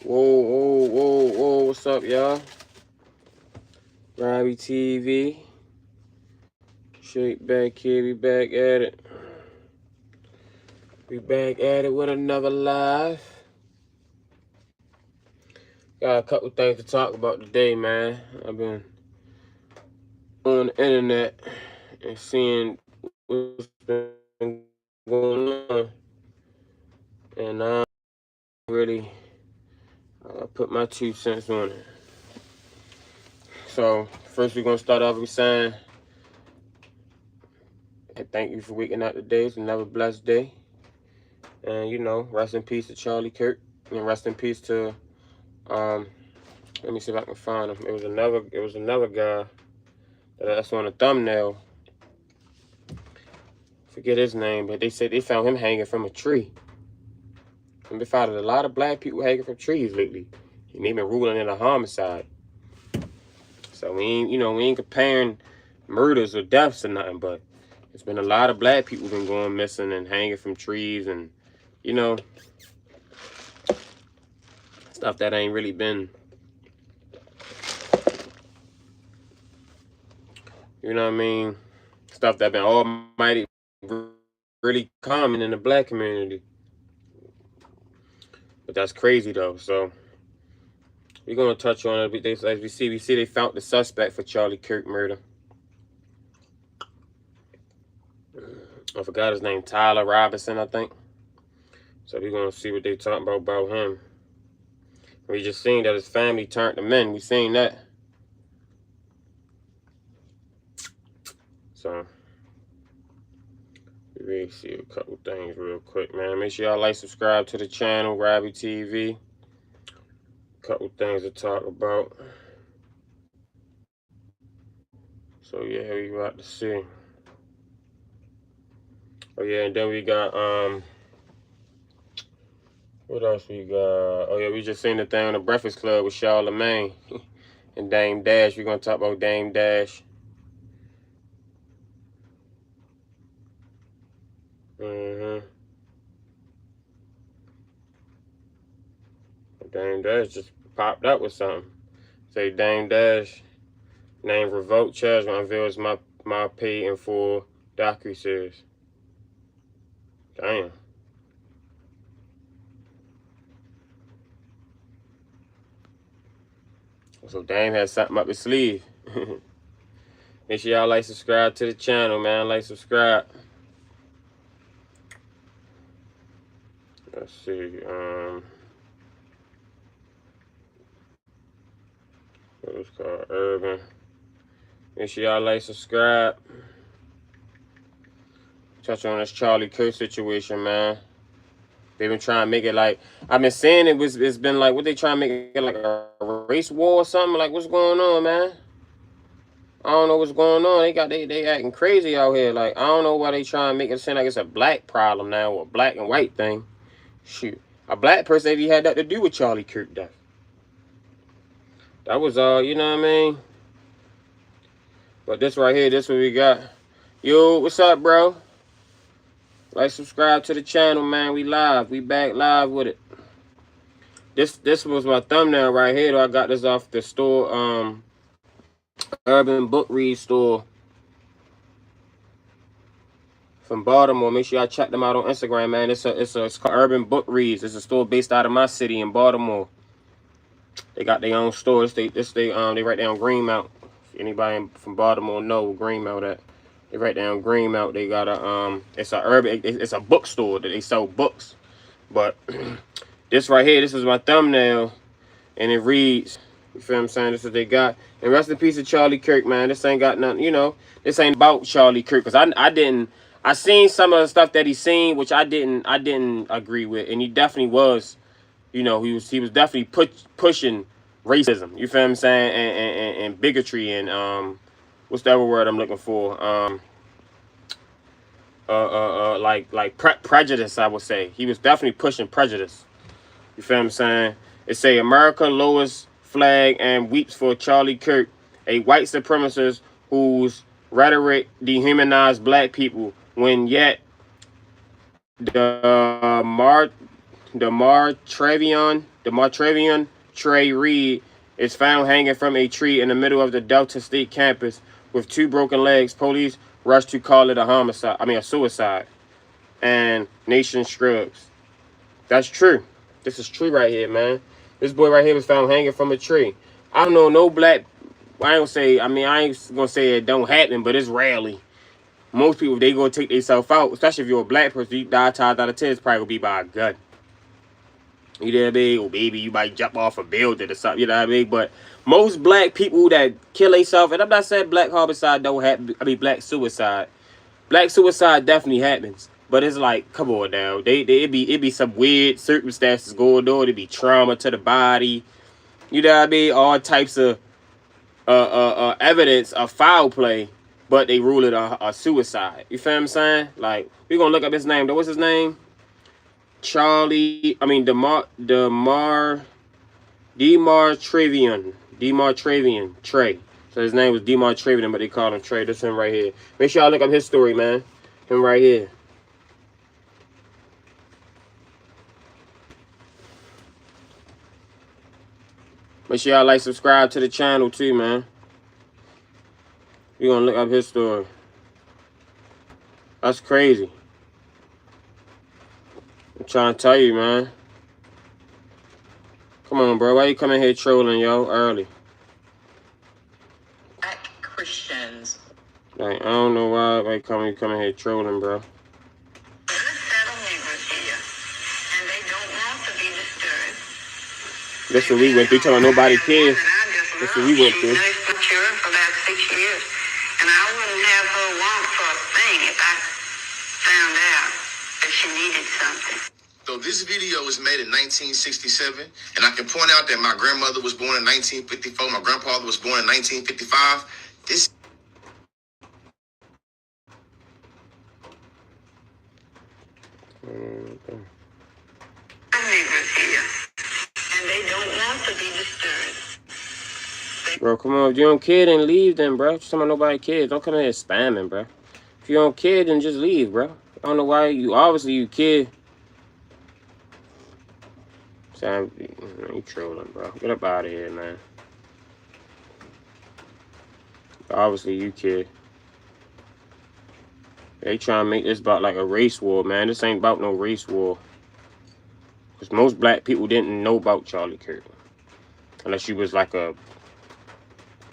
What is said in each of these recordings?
Whoa, whoa, whoa, whoa, what's up, y'all? Robbie TV. Shake back here, we back at it. We back at it with another live. Got a couple things to talk about today, man. I've been on the internet and seeing what's been going on. And I really put my 2 cents on it. So, first we're going to start off with saying, thank you for waking up today. It's another blessed day. And, you know, rest in peace to Charlie Kirk. And rest in peace to, let me see if I can find him. It was another guy that's on the thumbnail. Forget his name, but they said they found him hanging from a tree. And they found a lot of black people hanging from trees lately. And they've been ruling in a homicide. So we ain't comparing murders or deaths or nothing, but there's been a lot of black people been going missing and hanging from trees and, you know, stuff that ain't really been, you know what I mean, stuff that been almighty really common in the black community. But that's crazy though. So we're gonna touch on it. As we see they found the suspect for Charlie Kirk murder. I forgot his name, Tyler Robinson, I think. So we're gonna see what they talking about him. We just seen that his family turned him in. We seen that. So we really see a couple things real quick, man. Make sure y'all like, subscribe to the channel, Robbie TV. Couple things to talk about. So yeah, we about to see. Oh yeah, and then we got what else we got? Oh yeah, we just seen the thing on the Breakfast Club with Charlamagne and Dame Dash. We're gonna talk about Dame Dash. Dame Dash just popped up with something. Say Dame Dash named Revolt Charge unveils my paid in full docu-series. Damn. So Dame has something up his sleeve. Make sure y'all like, subscribe to the channel, man. Like, subscribe. Let's see. What was called Urban. Make sure y'all like, subscribe. Touch on this Charlie Kirk situation, man. They've been trying to make it like, I've been saying it's been like, what they trying to make it like a race war or something? Like, what's going on, man? I don't know what's going on. They acting crazy out here. Like, I don't know why they trying to make it seem like it's a black problem now or a black and white thing. Shoot. A black person ain't had that to do with Charlie Kirk death. That was all, you know what I mean? But this right here, this what we got. Yo, what's up, bro? Like, subscribe to the channel, man. We live. We back live with it. This was my thumbnail right here, though. I got this off the store, Urban Book Read store from Baltimore. Make sure y'all check them out on Instagram, man. It's called Urban Book Reads. It's a store based out of my city in Baltimore. They got their own stores. They right there on Greenmount. If anybody from Baltimore know where Greenmount at. They right there on Greenmount. They got a it's a bookstore that they sell books. But this right here, this is my thumbnail, and it reads, you feel what I'm saying? This is what they got. And rest in peace to Charlie Kirk, man. This ain't got nothing, you know. This ain't about Charlie Kirk, because I seen some of the stuff that he seen, which I didn't agree with, and he definitely was, you know, he was definitely pushing racism. You feel what I'm saying? And bigotry and what's the other word I'm looking for? Prejudice, I would say. He was definitely pushing prejudice. You feel what I'm saying? It say America lowers flag and weeps for Charlie Kirk, a white supremacist whose rhetoric dehumanized black people, when yet the Trevion Demartravian Trey Reed is found hanging from a tree in the middle of the Delta State campus with 2 broken legs. Police rushed to call it a suicide. And nation shrugs. That's true. This is true right here, man. This boy right here was found hanging from a tree. I don't know no black. I ain't gonna say it don't happen, but it's rarely. Most people, they gonna take themselves out, especially if you're a black person. You 9 times out of 10, it's probably gonna be by a gun. You know what I mean? Or maybe you might jump off a building or something. You know what I mean? But most black people that kill themselves, and I'm not saying black homicide don't happen. I mean black suicide. Black suicide definitely happens. But it's like, come on now. It be some weird circumstances going on. It be trauma to the body. You know what I mean? All types of evidence of foul play, but they rule it a suicide. You feel what I'm saying? Like, we're gonna look up his name. What's his name? Demartravian Trey. So his name was Demartravian, but they called him Trey. This him right here. Make sure y'all look up his story, man. Him right here. Make sure y'all like, subscribe to the channel too, man. We're gonna look up his story. That's crazy. I'm trying to tell you, man. Come on, bro. Why you coming here trolling, yo, early? Black Christians. Like, I don't know why you coming here trolling, bro. That's what we went through, telling nobody cares. That's what we went through. For about 6 years, and I wouldn't have her want for a thing if I found out that she needed something. So this video was made in 1967, and I can point out that my grandmother was born in 1954, my grandfather was born in 1955. This neighbors here, and they don't want to be disturbed. Bro, come on. If you don't care, then leave then, bro. Just about nobody cares. Don't come in here spamming, bro. If you don't care, then just leave, bro. I don't know why obviously you care. Sam, you trolling, bro. Get up out of here, man. Obviously you care. They trying to make this about like a race war, man. This ain't about no race war. Because most black people didn't know about Charlie Kirk. Unless you was like a,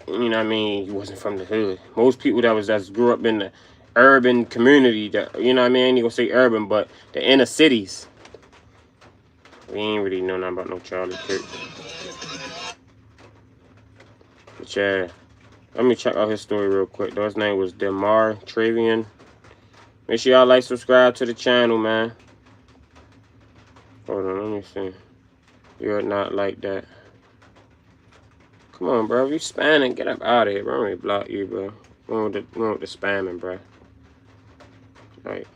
you know what I mean, you wasn't from the hood. Most people that grew up in the urban community, that, you know what I mean, I ain't gonna say urban, but the inner cities. We ain't really know nothing about no Charlie Kirk. But yeah, let me check out his story real quick. Though his name was Demartravian. Make sure y'all like, subscribe to the channel, man. Hold on, let me see. You're not like that. Come on, bro. If you spamming, get up out of here, bro. I'm gonna block you, bro. One with the spamming, bro. Right.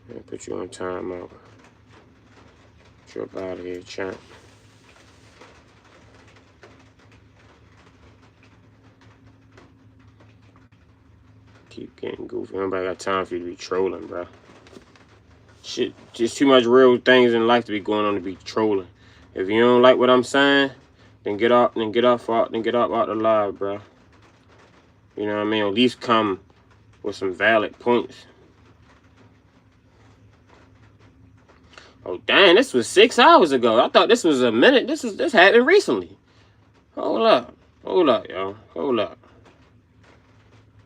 Let me put you on timeout. Get you up out of here, champ. Keep getting goofy. Nobody got time for you to be trolling, bro. Shit, just too much real things in life to be going on to be trolling. If you don't like what I'm saying, then get up out the live, bro. You know what I mean? At least come with some valid points. Oh dang, this was 6 hours ago. I thought this was a minute. This happened recently. Hold up, y'all. Hold up.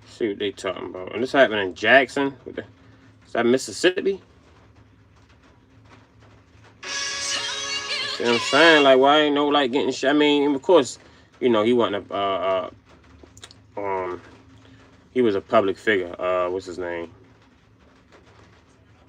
See what they talking about. And this happened in Jackson. Is that Mississippi? See what I'm saying? Like, why ain't no like getting shot? I mean, of course, you know, he wasn't he was a public figure. What's his name?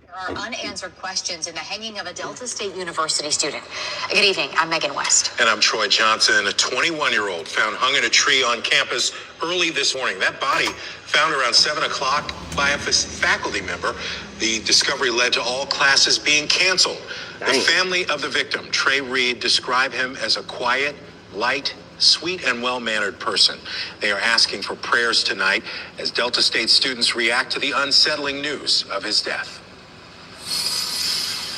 There are unanswered questions in the hanging of a Delta State University student. Good evening, I'm Megan West. And I'm Troy Johnson. A 21-year-old found hung in a tree on campus early this morning. That body found around 7 o'clock by a faculty member. The discovery led to all classes being canceled. The family of the victim, Trey Reed, describe him as a quiet, light, sweet, and well-mannered person. They are asking for prayers tonight as Delta State students react to the unsettling news of his death.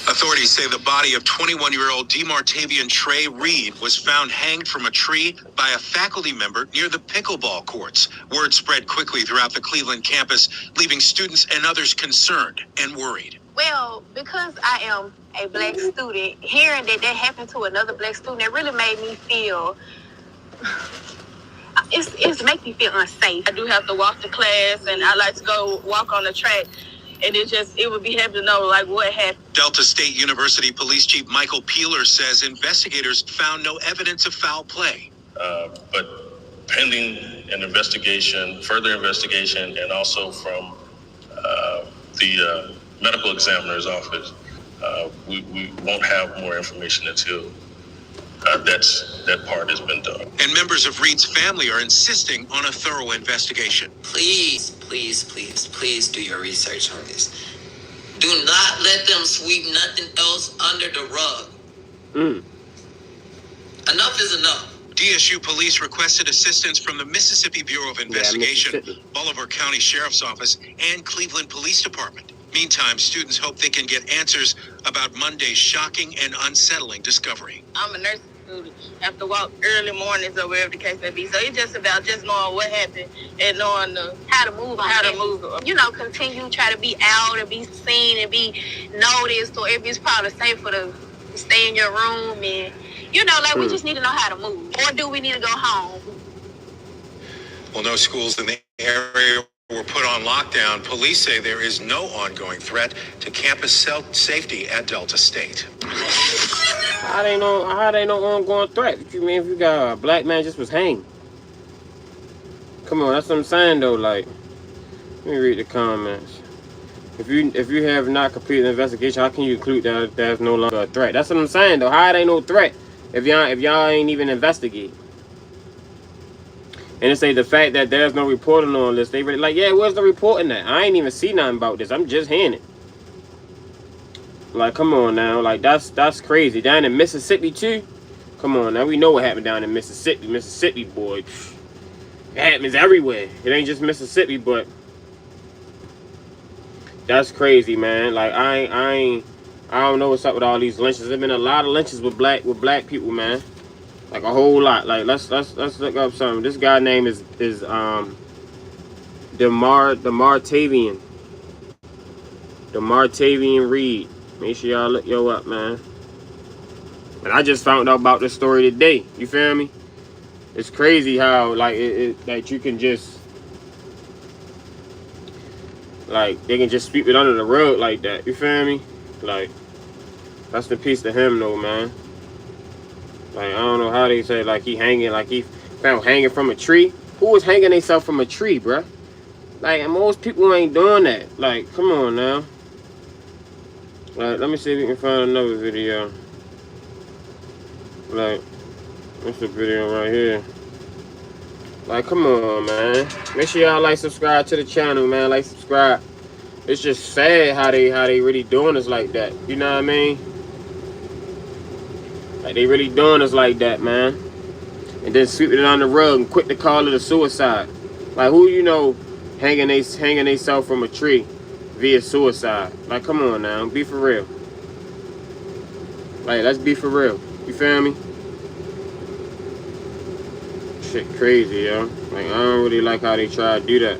Authorities say the body of 21-year-old DeMartavian Trey Reed was found hanged from a tree by a faculty member near the pickleball courts. Word spread quickly throughout the Cleveland campus, leaving students and others concerned and worried. Well, because I am a black student, hearing that happened to another black student, it really made me feel, it's make me feel unsafe. I do have to walk to class, and I like to go walk on the track, and it would be happy to know, like, what happened. Delta State University Police Chief Michael Peeler says investigators found no evidence of foul play. But pending an investigation, further investigation, and also from the medical examiner's office, we won't have more information until that part has been done. And members of Reed's family are insisting on a thorough investigation. Please, please, please, please do your research on this. Do not let them sweep nothing else under the rug. Enough is enough. DSU police requested assistance from the Mississippi Bureau of Investigation, Bolivar County Sheriff's Office, and Cleveland Police Department. Meantime, students hope they can get answers about Monday's shocking and unsettling discovery. I'm a nursing student. I have to walk early mornings or wherever the case may be. So it's just about just knowing what happened and knowing how to move. You know, continue to try to be out and be seen and be noticed, or if it's probably safer to stay in your room. And, you know, like, we just need to know how to move. Or do we need to go home? Well, no schools in the area were put on lockdown. Police say there is no ongoing threat to campus safety at Delta State. How they no ongoing threat? What you mean if you got a black man just was hanged? Come on, that's what I'm saying though. Like, let me read the comments. If you have not completed the investigation, how can you conclude that there's no longer a threat? That's what I'm saying though. How they no threat if y'all ain't even investigate? And it's the fact that there's no reporting on this. They really like, yeah, where's the reporting at? I ain't even see nothing about this. I'm just hearing it. Like, come on now. Like, that's crazy. Down in Mississippi too? Come on now. We know what happened down in Mississippi. Mississippi, boy. It happens everywhere. It ain't just Mississippi, but that's crazy, man. Like, I don't know what's up with all these lynches. There's been a lot of lynches with black people, man. Like a whole lot. Like, let's look up something. This guy name is DeMartavian Reed. Make sure y'all look yo up, man. And I just found out about this story today. You feel me? It's crazy how like that you can just like they can just sweep it under the rug like that. You feel me? Like, that's the piece to him though, man. Like, I don't know how they say, like, he hanging, like, he found hanging from a tree. Who was hanging themselves from a tree, bruh? Like, and most people ain't doing that. Like, come on now. Like, let me see if we can find another video. Like, what's the video right here? Like, come on, man. Make sure y'all like, subscribe to the channel, man. Like, subscribe. It's just sad how they really doing us like that. You know what I mean? Like, they really doing us like that, man. And then sweeping it on the rug and quick to call it a suicide. Like, who you know hanging themselves from a tree via suicide? Like, come on now, be for real. Like, let's be for real. You feel me? Shit crazy, yo. Like, I don't really like how they try to do that.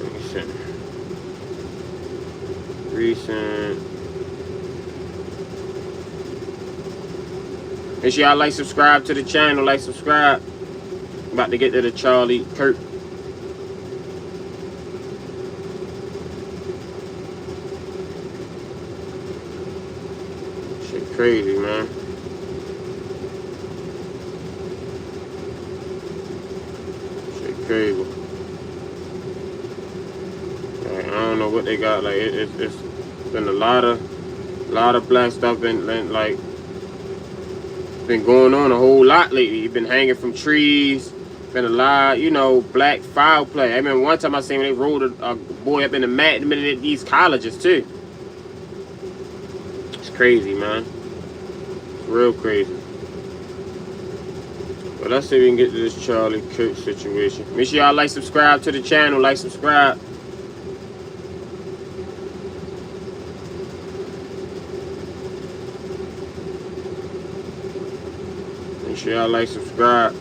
Let me see. Recent. Make sure y'all like, subscribe to the channel, like, subscribe. About to get to the Charlie Kirk. Shit crazy, man. Shit crazy. Like, I don't know what they got. Like, it's been a lot of black stuff been like been going on a whole lot lately. You've been hanging from trees. Been a lot, you know, black foul play. I remember one time I seen when they rolled a boy up in the mat in the middle of these colleges too. It's crazy, man. It's real crazy. But let's see if we can get to this Charlie Kirk situation. Make sure y'all like, subscribe to the channel. Like, subscribe. Make sure y'all like, subscribe.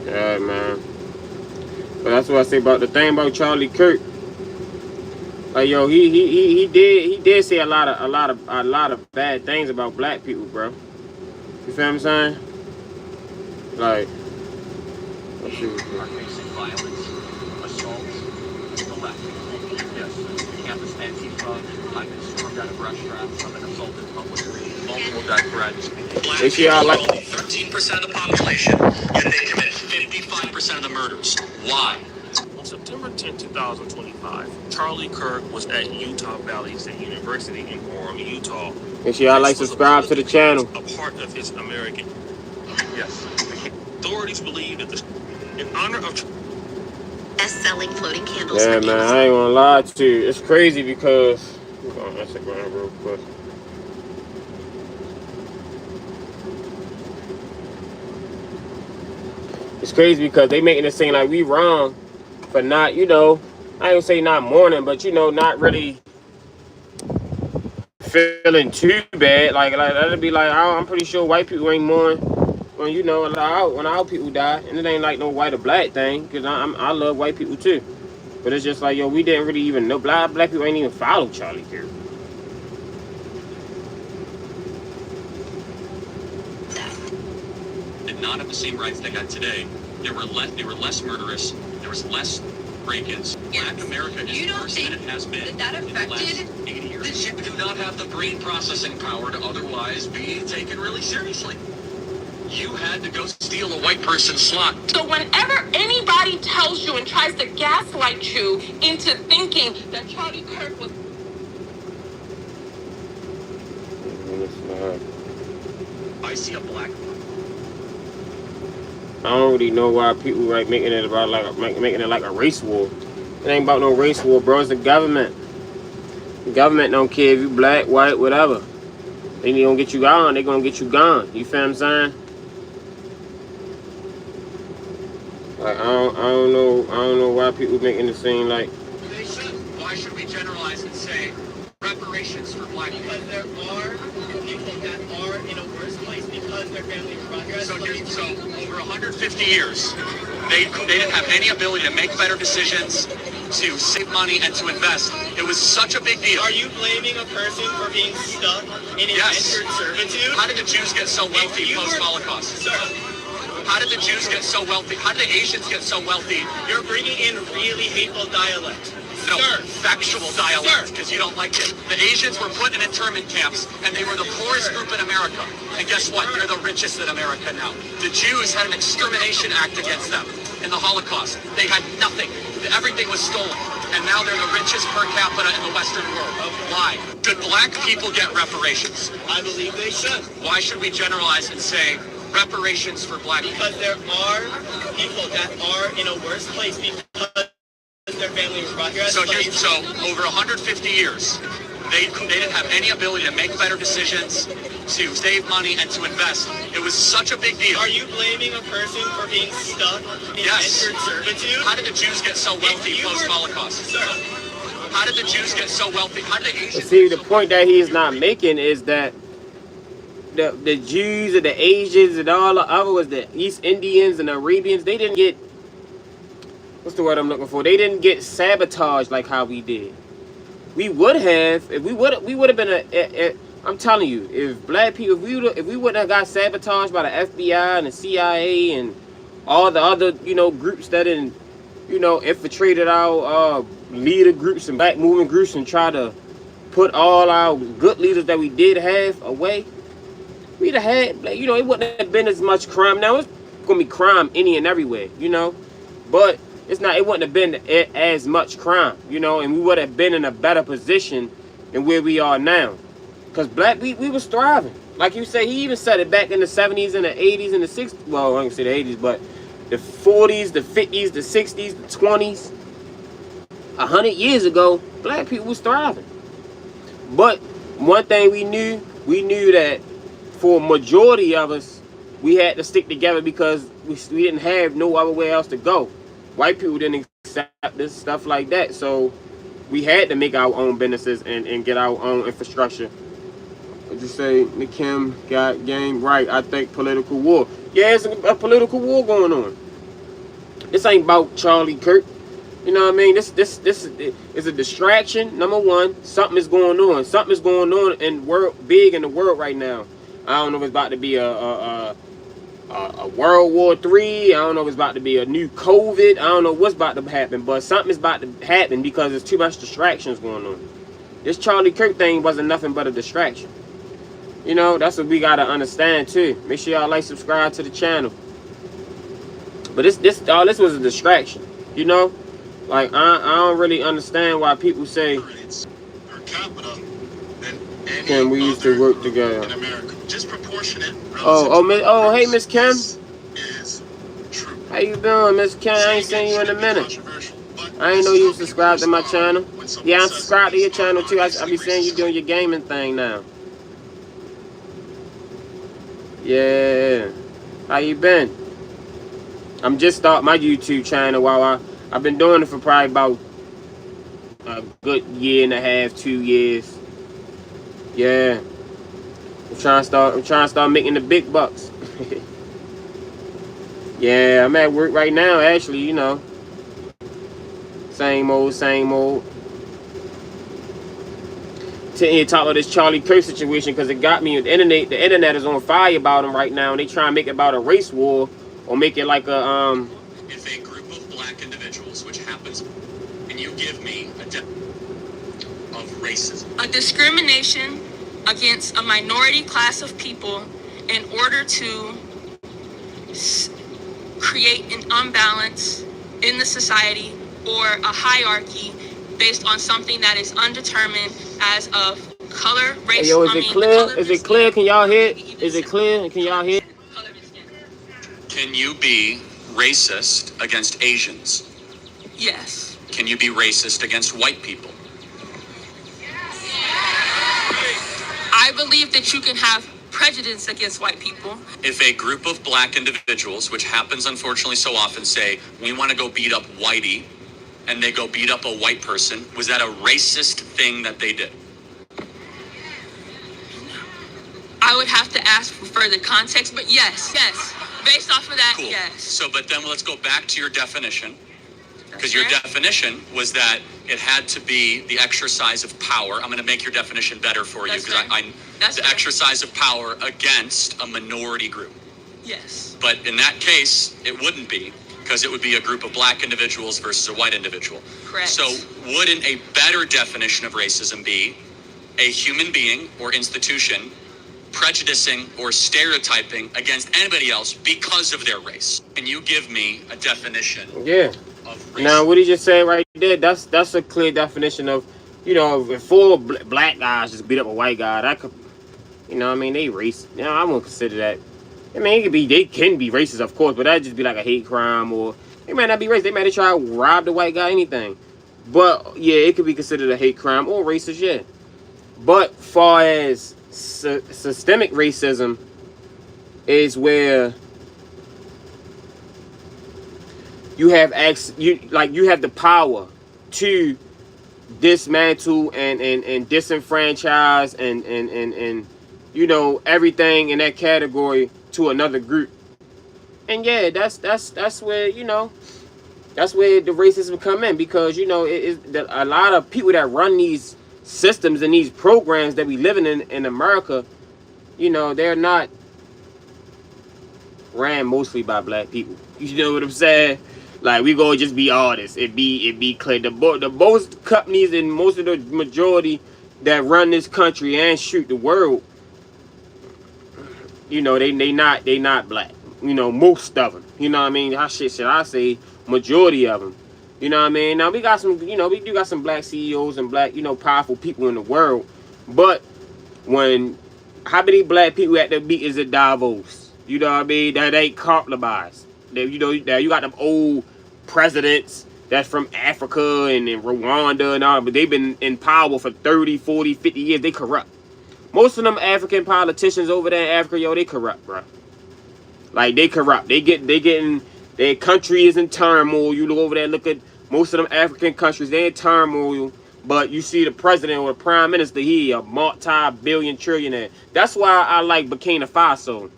Yeah, man. But that's what I say about the thing about Charlie Kirk. Like, yo, he did say a lot of bad things about black people, bro. You feel what I'm saying? Like, let's see. Are facing violence, assault, neglect. Yes, campus Antifa, I've been stormed out of restaurants, I've been assaulted publicly, multiple death threats. Make sure y'all like. Only 13% of the population, yet they commit 55% of the murders. Why? On September 10, 2025, Charlie Kirk was at Utah Valley State University in Orem, Utah. Make sure y'all like, subscribe to the channel. A part of his American. Yes. Authorities believe that in honor of Best-selling floating candles. Yeah, man, I ain't gonna lie to you. It's crazy because go on Instagram real quick. It's crazy because they making it seem like we wrong for not, you know, I ain't gonna say not mourning, but you know, not really feeling too bad. Like that'd be like, I'm pretty sure white people ain't mourn when, you know, when our people die, and it ain't like no white or black thing, because I love white people too. But it's just like, yo, we didn't really even know, black people ain't even follow Charlie Kirk. Did not have the same rights they got today. They were less murderous. There was less break-ins. Black America is worse than it has been that in the last 80 years. You do not have the brain processing power to otherwise be taken really seriously. You had to go steal a white person's slot. So whenever anybody tells you and tries to gaslight you into thinking that Charlie Kirk was... I see a black... I don't really know why people like making it about making it like a race war. It ain't about no race war, bro. It's the government. The government don't care if you black, white, whatever. They gonna get you gone. They gonna get you gone. You feel what I'm saying? Like I don't know why people making it seem like. They should. Why should we generalize and say reparations for black people? Because there are people that are in a worse place because their family were brought here. So over 150 years, they didn't have any ability to make better decisions, to save money, and to invest. It was such a big deal. Are you blaming a person for being stuck in indentured servitude? How did the Jews get so wealthy post-Holocaust? How did the Jews get so wealthy? How did the Asians get so wealthy? You're bringing in really hateful dialect. No, factual dialect, because you don't like it. The Asians were put in internment camps, and they were the poorest group in America. And guess what? They're the richest in America now. The Jews had an extermination act against them in the Holocaust. They had nothing. Everything was stolen. And now they're the richest per capita in the Western world. Why? Should black people get reparations? I believe they should. Why should we generalize and say reparations for black people? Because there are people that are in a worse place because their family was brought here. So over 150 years, they didn't have any ability to make better decisions, to save money, and to invest. It was such a big deal. Are you blaming a person for being stuck in indentured servitude? How did the Jews get so wealthy post-Holocaust? How did the Jews get so wealthy? How did the Asians? See, the point that he's not making is that the Jews and the Asians and all the other was the East Indians and the Arabians, they didn't get, what's the word I'm looking for? They didn't get sabotaged like how we did. We would have, if we would have been I'm telling you, if black people, if we wouldn't have got sabotaged by the FBI and the CIA and all the other, you know, groups that infiltrated our leader groups and back movement groups and try to put all our good leaders that we did have away, we'd have had, you know, it wouldn't have been as much crime. Now, it's going to be crime any and everywhere, you know, but it wouldn't have been as much crime, you know, and we would have been in a better position than where we are now. Because black, we was thriving. Like you say, he even said it back in the 70s and the 80s and the 60s. Well, I don't say the 80s, but the 40s, the 50s, the 60s, the 20s. 100 years ago, black people was thriving. But one thing we knew that for a majority of us, we had to stick together because we didn't have no other way else to go. White people didn't accept this stuff like that, so we had to make our own businesses and get our own infrastructure. I just say McKim got game right. I think political war. Yeah, it's a political war going on. This ain't about Charlie Kirk. You know what I mean? This is a distraction. Number one, something is going on. Something is going on in big in the world right now. I don't know if it's about to be a World War III. I don't know if it's about to be a new COVID. I don't know what's about to happen, but something is about to happen because there's too much distractions going on. This Charlie Kirk thing wasn't nothing but a distraction. You know, that's what we gotta understand too. Make sure y'all like, subscribe to the channel. But all this was a distraction. You know, like I don't really understand why people say, per capita than any can we used to work together? In America. Disproportionate. Hey, Miss Kim. How you doing, Miss Kim? I ain't seen you in a minute. I ain't know you subscribed to my channel. Yeah, I'm subscribed to your channel too. I be seeing you doing your gaming thing now. Yeah. How you been? I'm just starting my YouTube channel while I've been doing it for probably about a good year and a half, 2 years. Yeah. I'm trying to start making the big bucks. Yeah, I'm at work right now, actually, you know. Same old, same old. Sitting here talking about this Charlie Kirk situation because it got me. The internet is on fire about him right now, and they try and make it about a race war or make it like a If a group of black individuals, which happens, and you give me a of racism, A discrimination against a minority class of people in order to create an imbalance in the society or a hierarchy based on something that is undetermined as of color, race. Hey, yo, is it clear? Is it clear? Can y'all hear it? Is it clear? Can y'all hear? can you be racist against Asians? Yes. Can you be racist against white people? I believe that you can have prejudice against white people. If a group of black individuals, which happens unfortunately so often, say, we want to go beat up whitey, and they go beat up a white person, was that a racist thing that they did? I would have to ask for further context, but yes. Based off of that, Cool. yes. So, but then let's go back to your definition. Because your definition was that it had to be the exercise of power. I'm going to make your definition better for you because the exercise of power against a minority group. Yes. But in that case, it wouldn't be, because it would be a group of black individuals versus a white individual. Correct. So wouldn't a better definition of racism be a human being or institution prejudicing or stereotyping against anybody else because of their race? Can you give me a definition? Yeah. Now, what he just said right there, that's a clear definition of, you know, if 4 black guys just beat up a white guy, that could, you know what I mean, they racist. You know, I won't consider that. I mean, they can be racist, of course, but that'd just be like a hate crime, or they might not be racist. They might try to rob the white guy, anything. But, yeah, it could be considered a hate crime or racist, yeah. But far as systemic racism is where you have you have the power to dismantle and disenfranchise and you know, everything in that category to another group. And yeah, that's where, you know, that's where the racism come in, because, you know, a lot of people that run these systems and these programs that we living in America, you know, they're not ran mostly by black people. You know what I'm saying? Like, we gonna just be artists. It be clear. The most companies and most of the majority that run this country and shoot the world, you know, they not black. You know, most of them. You know what I mean? How should I say majority of them? You know what I mean? Now we got some, you know, we do got some black CEOs and black, you know, powerful people in the world. But how many black people at the meetings at Davos? You know what I mean? That ain't compromised. You know, you got them old presidents that's from Africa and Rwanda and all, but they've been in power for 30, 40, 50 years. They corrupt. Most of them African politicians over there in Africa, yo, they corrupt, bro. Like, they corrupt. They getting, their country is in turmoil. You look over there, look at most of them African countries, they in turmoil. But you see the president or the prime minister, he a multi-billion trillionaire. That's why I like Burkina Faso.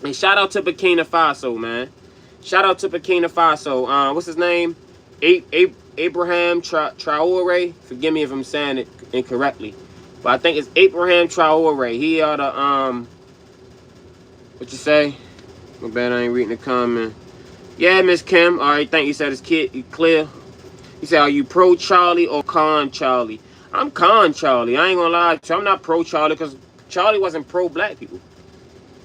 And shout out to Burkina Faso, man. Shout out to Burkina Faso. What's his name? Abraham Traore. Forgive me if I'm saying it incorrectly, but I think it's Abraham Traore. He are the what you say? My bad, I ain't reading the comment. Yeah, Miss Kim. All right, thank you. Said it's clear. He said, are you pro Charlie or con Charlie? I'm con Charlie. I ain't gonna lie to you. I'm not pro Charlie because Charlie wasn't pro black people.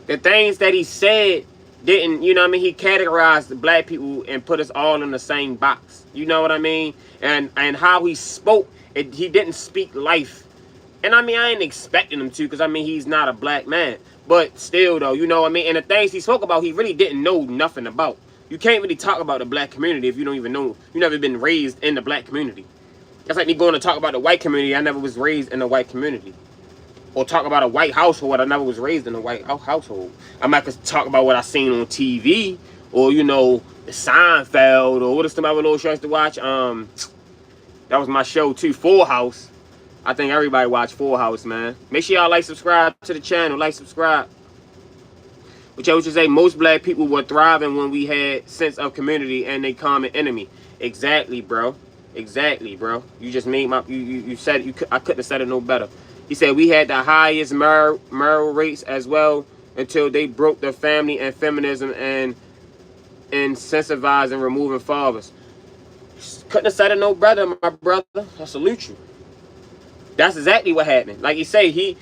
The things that he said didn't, you know what I mean? He categorized the black people and put us all in the same box. You know what I mean? And how he spoke, he didn't speak life. And I mean, I ain't expecting him to because I mean, he's not a black man. But still though, you know what I mean? And the things he spoke about, he really didn't know nothing about. You can't really talk about the black community if you don't even know. You never been raised in the black community. That's like me going to talk about the white community. I never was raised in the white community. Or talk about a white household. I never was raised in a white household. I'm not going to talk about what I seen on TV. Or, you know, the Seinfeld. Or what is some other little shows to watch? That was my show too. Full House. I think everybody watch Full House, man. Make sure y'all like, subscribe to the channel. Like, subscribe. Which I would just say, most black people were thriving when we had sense of community and a common enemy. Exactly, bro. Exactly, bro. You just made my, you said, I couldn't have said it no better. He said we had the highest marital rates as well until they broke the family and feminism and incentivizing and removing fathers. Couldn't have said it no better, my brother. I salute you. That's exactly what happened. Like you say,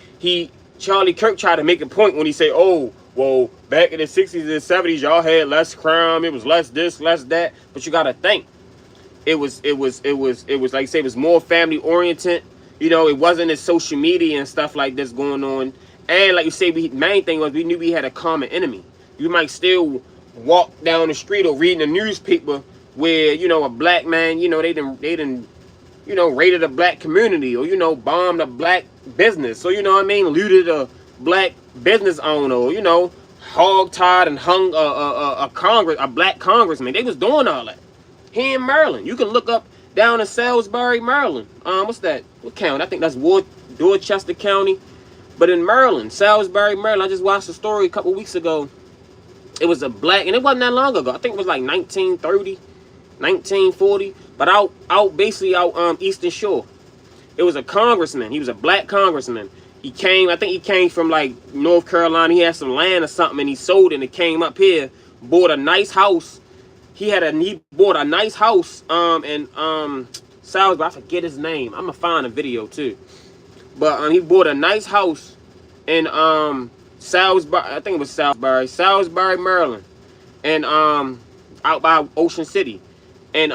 Charlie Kirk tried to make a point when he said, oh, well, back in the 60s and 70s, y'all had less crime. It was less this, less that. But you got to think. It was like you say, it was more family oriented. You know, it wasn't as social media and stuff like this going on. And like you say, main thing was we knew we had a common enemy. You might still walk down the street or reading the newspaper where, you know, a black man, you know, they didn't, you know, raided a black community or, you know, bombed a black business. So, you know what I mean? Looted a black business owner or, you know, hog-tied and hung a black congressman. They was doing all that. Here in Maryland. You can look up down in Salisbury, Maryland. What's that? What county? I think that's Dorchester County. But in Maryland, Salisbury, Maryland, I just watched a story a couple weeks ago. It was a black, and it wasn't that long ago. I think it was like 1930, 1940. But out Eastern Shore. It was a congressman. He was a black congressman. He came, I think he came from like North Carolina. He had some land or something and he sold it and it came up here, bought a nice house. He bought a nice house in Salisbury. I forget his name. I'm gonna find a video too. But he bought a nice house in Salisbury. I think it was Salisbury, Maryland, and out by Ocean City. And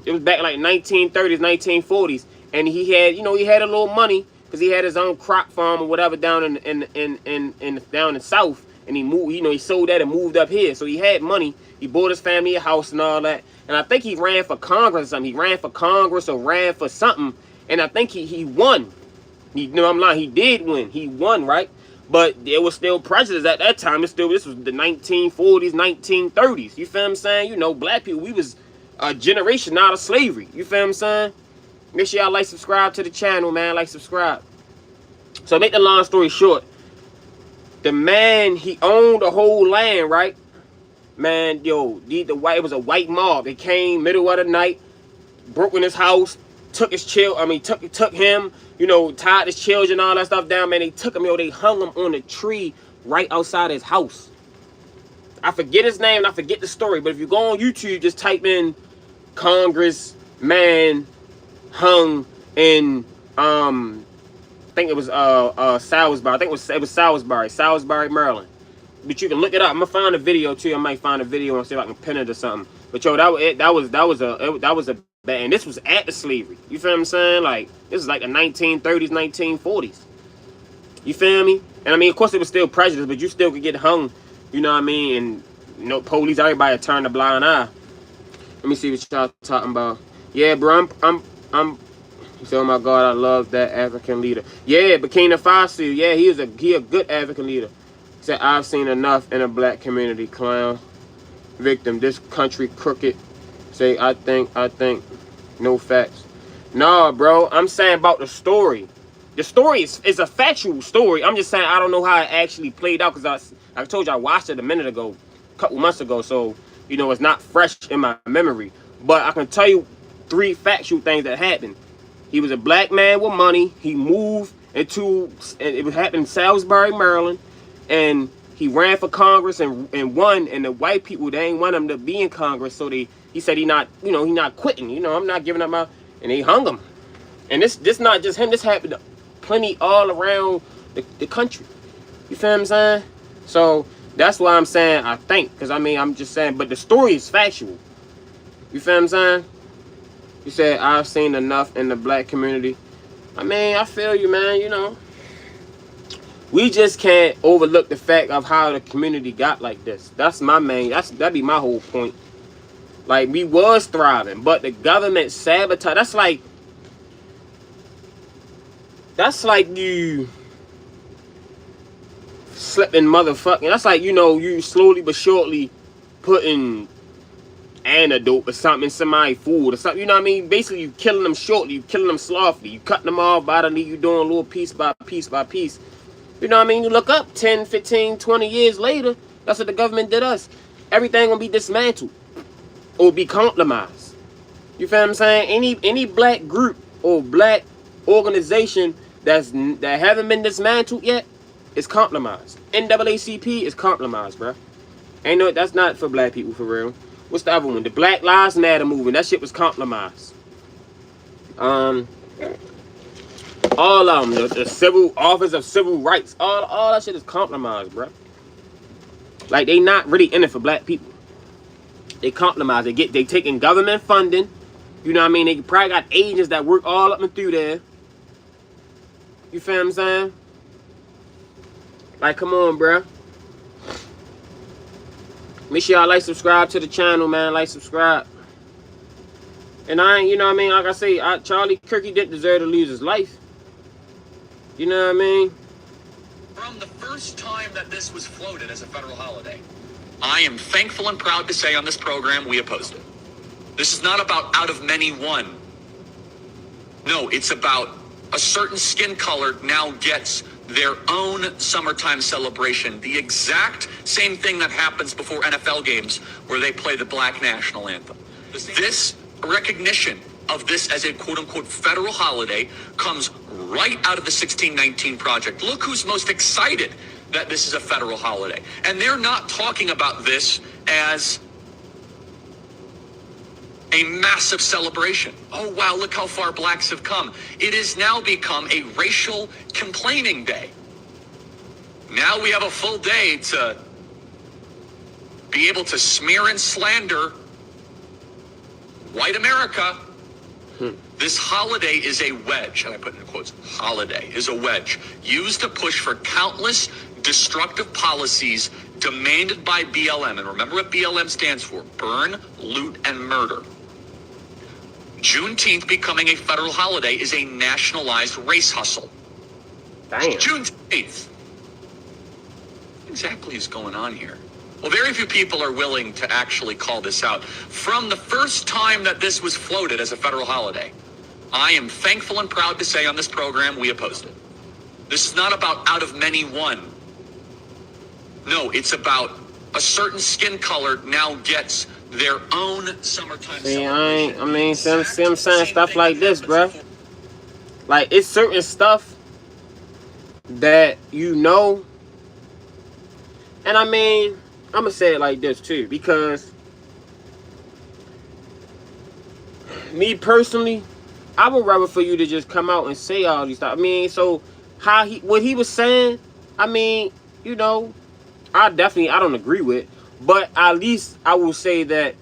it was back like 1930s, 1940s. And he had, you know, he had a little money because he had his own crop farm or whatever down down in South. And he moved, you know, he sold that and moved up here. So he had money. He bought his family a house and all that. And I think he ran for Congress or something. He ran for Congress or ran for something. And I think he won. No, I'm lying. He did win. He won, right? But there was still prejudice at that time. This was the 1940s, 1930s. You feel what I'm saying? You know, black people, we was a generation out of slavery. You feel what I'm saying? Make sure y'all like, subscribe to the channel, man. Like, subscribe. So make the long story short. The man, he owned the whole land, right? Man, yo, it was a white mob. They came middle of the night, broke in his house, took his took him, you know, tied his children, all that stuff down, man. They took him, yo, they hung him on a tree right outside his house. I forget his name and I forget the story, but if you go on YouTube, just type in Congress man hung in I think it was Salisbury. I think it was Salisbury, Maryland. But you can look it up. I'm gonna find a video too. I might find a video and see if I can pin it or something. But yo, that was a bad. And this was at the slavery. You feel what I'm saying? Like this is like the 1930s, 1940s. You feel me? And I mean, of course, it was still prejudice, but you still could get hung. You know what I mean? And you know, police, everybody turned a blind eye. Let me see what y'all talking about. Yeah, bro, I'm. He said, oh my God, I love that African leader. Yeah, Burkina Faso. Yeah, he a good African leader. He Said, I've seen enough in a black community. Clown. Victim. This country crooked. Say, I think. No facts. Nah, bro. I'm saying about the story. The story is a factual story. I'm just saying I don't know how it actually played out because I told you I watched it a minute ago, a couple months ago. So, you know, it's not fresh in my memory. But I can tell you 3 factual things that happened. He was a black man with money. He moved into, and it happened in Salisbury, Maryland. And he ran for Congress and won. And the white people, they ain't want him to be in Congress. So he said he not quitting. You know, I'm not giving up my, and they hung him. And this not just him. This happened to plenty all around the country. You feel what I'm saying? So that's why I'm saying I think. Because I mean, I'm just saying, but the story is factual. You feel what I'm saying? You said, I've seen enough in the black community. I mean, I feel you, man. You know, we just can't overlook the fact of how the community got like this. That's my main, that'd be my whole point. Like, we was thriving, but the government sabotaged. That's like you slipping motherfucking. That's like, you know, you slowly but surely putting antidote or something in somebody's food or something. You know what I mean? Basically, you killing them shortly. You killing them slothfully. You cutting them off bodily. You doing a little piece by piece by piece. You know what I mean? You look up 10, 15, 20 years later. That's what the government did us. Everything gonna be dismantled or be compromised. You feel what I'm saying? Any black group or black organization that haven't been dismantled yet is compromised. NAACP is compromised, bro. Ain't no, that's not for black people for real. What's the other one? The Black Lives Matter movement. That shit was compromised. All of them, the civil office of civil rights, all that shit is compromised, bro. Like, they not really in it for black people. They compromise. They taking government funding. You know what I mean? They probably got agents that work all up and through there. You feel what I'm saying? Like, come on, bro. Make sure y'all like, subscribe to the channel, man. Like, subscribe. And I ain't, you know what I mean? Like I say, Charlie Kirk, he didn't deserve to lose his life. You know what I mean? From the first time that this was floated as a federal holiday, I am thankful and proud to say on this program we opposed it. This is not about out of many one. No, it's about a certain skin color now gets their own summertime celebration. The exact same thing that happens before NFL games where they play the Black National Anthem. This recognition of this as a quote-unquote federal holiday comes right out of the 1619 Project. Look who's most excited that this is a federal holiday. And they're not talking about this as a massive celebration. Oh, wow, look how far blacks have come. It has now become a racial complaining day. Now we have a full day to be able to smear and slander white America. This holiday is a wedge, and I put in quotes, holiday is a wedge, used to push for countless destructive policies demanded by BLM. And remember what BLM stands for: burn, loot, and murder. Juneteenth becoming a federal holiday is a nationalized race hustle. Damn. Juneteenth. What exactly is going on here? Well, very few people are willing to actually call this out. From the first time that this was floated as a federal holiday, I am thankful and proud to say on this program we opposed it. This is not about out of many one. No, it's about a certain skin color now gets their own summertime celebration. I mean, some saying stuff like this, bro. Like, it's certain stuff that you know. And I mean, I'm gonna say it like this too, because me personally, I would rather for you to just come out and say all these stuff. I mean, so what he was saying, I mean, you know, I don't agree with, but at least I will say that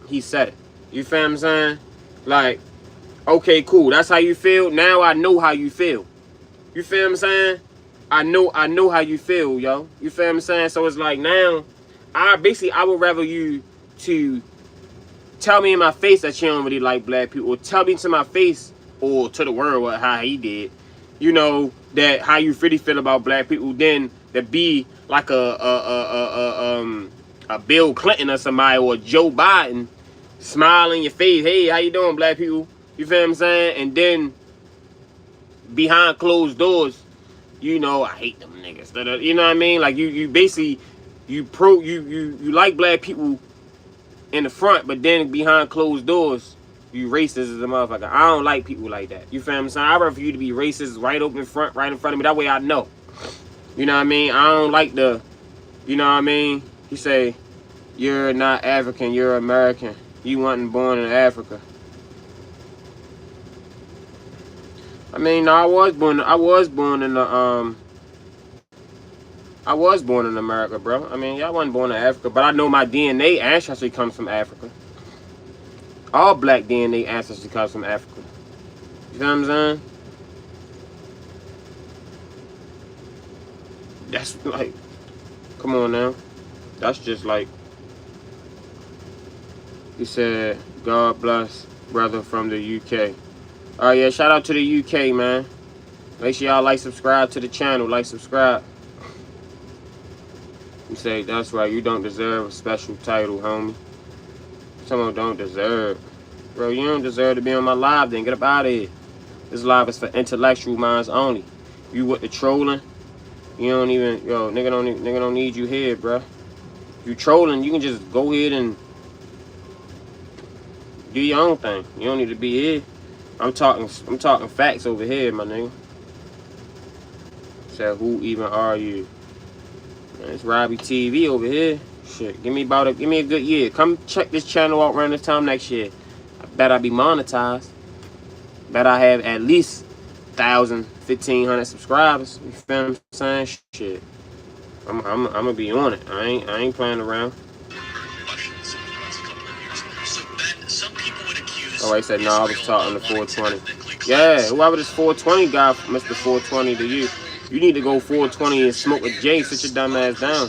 he said it. You feel what I'm saying? Like, okay, cool. That's how you feel. Now I know how you feel. You feel what I'm saying? I know how you feel, yo. You feel what I'm saying? So it's like now, I would rather you to tell me in my face that you don't really like black people, or tell me to my face or to the world how he did. you know, that how you really feel about black people, than to be like a Bill Clinton or somebody, or Joe Biden, smile in your face, hey, how you doing, black people? You feel what I'm saying? And then behind closed doors, you know, I hate them niggas. You know what I mean? Like you basically you like black people in the front, but then behind closed doors, you racist as a motherfucker. I don't like people like that. You feel what I'm saying? I'd rather for you to be racist right open front, right in front of me. That way I know. You know what I mean? I don't like the, you know what I mean? You say, you're not African, you're American. You wasn't born in Africa. I mean, no, I was born in America, bro. I mean, y'all wasn't born in Africa, but I know my DNA ancestry comes from Africa. All black DNA ancestry comes from Africa. You know what I'm saying? That's like, come on now. That's just like, he said, God bless, brother from the UK. All right, yeah, shout out to the UK, man. Make sure y'all like, subscribe to the channel. Like, subscribe. You say, that's right, you don't deserve a special title, homie. Someone don't deserve. Bro, you don't deserve to be on my live, then get up out of here. This live is for intellectual minds only. You with the trolling, you don't even, yo, nigga don't need you here, bro. If you trolling, you can just go ahead and do your own thing. You don't need to be here. I'm talking facts over here, my nigga. Said, who even are you? Man, it's Robbie TV over here. Shit, give me a good year. Come check this channel out around this time next year. I bet I be monetized. Bet I have at least 1,000, 1,500 subscribers. You feel what I'm saying? Shit, I'm gonna be on it. I ain't playing around. Oh, he said, no, I was talking to 420. Yeah, whoever this 420 guy, Mr. 420 to you, you need to go 420 and smoke a J, sit your dumb ass down.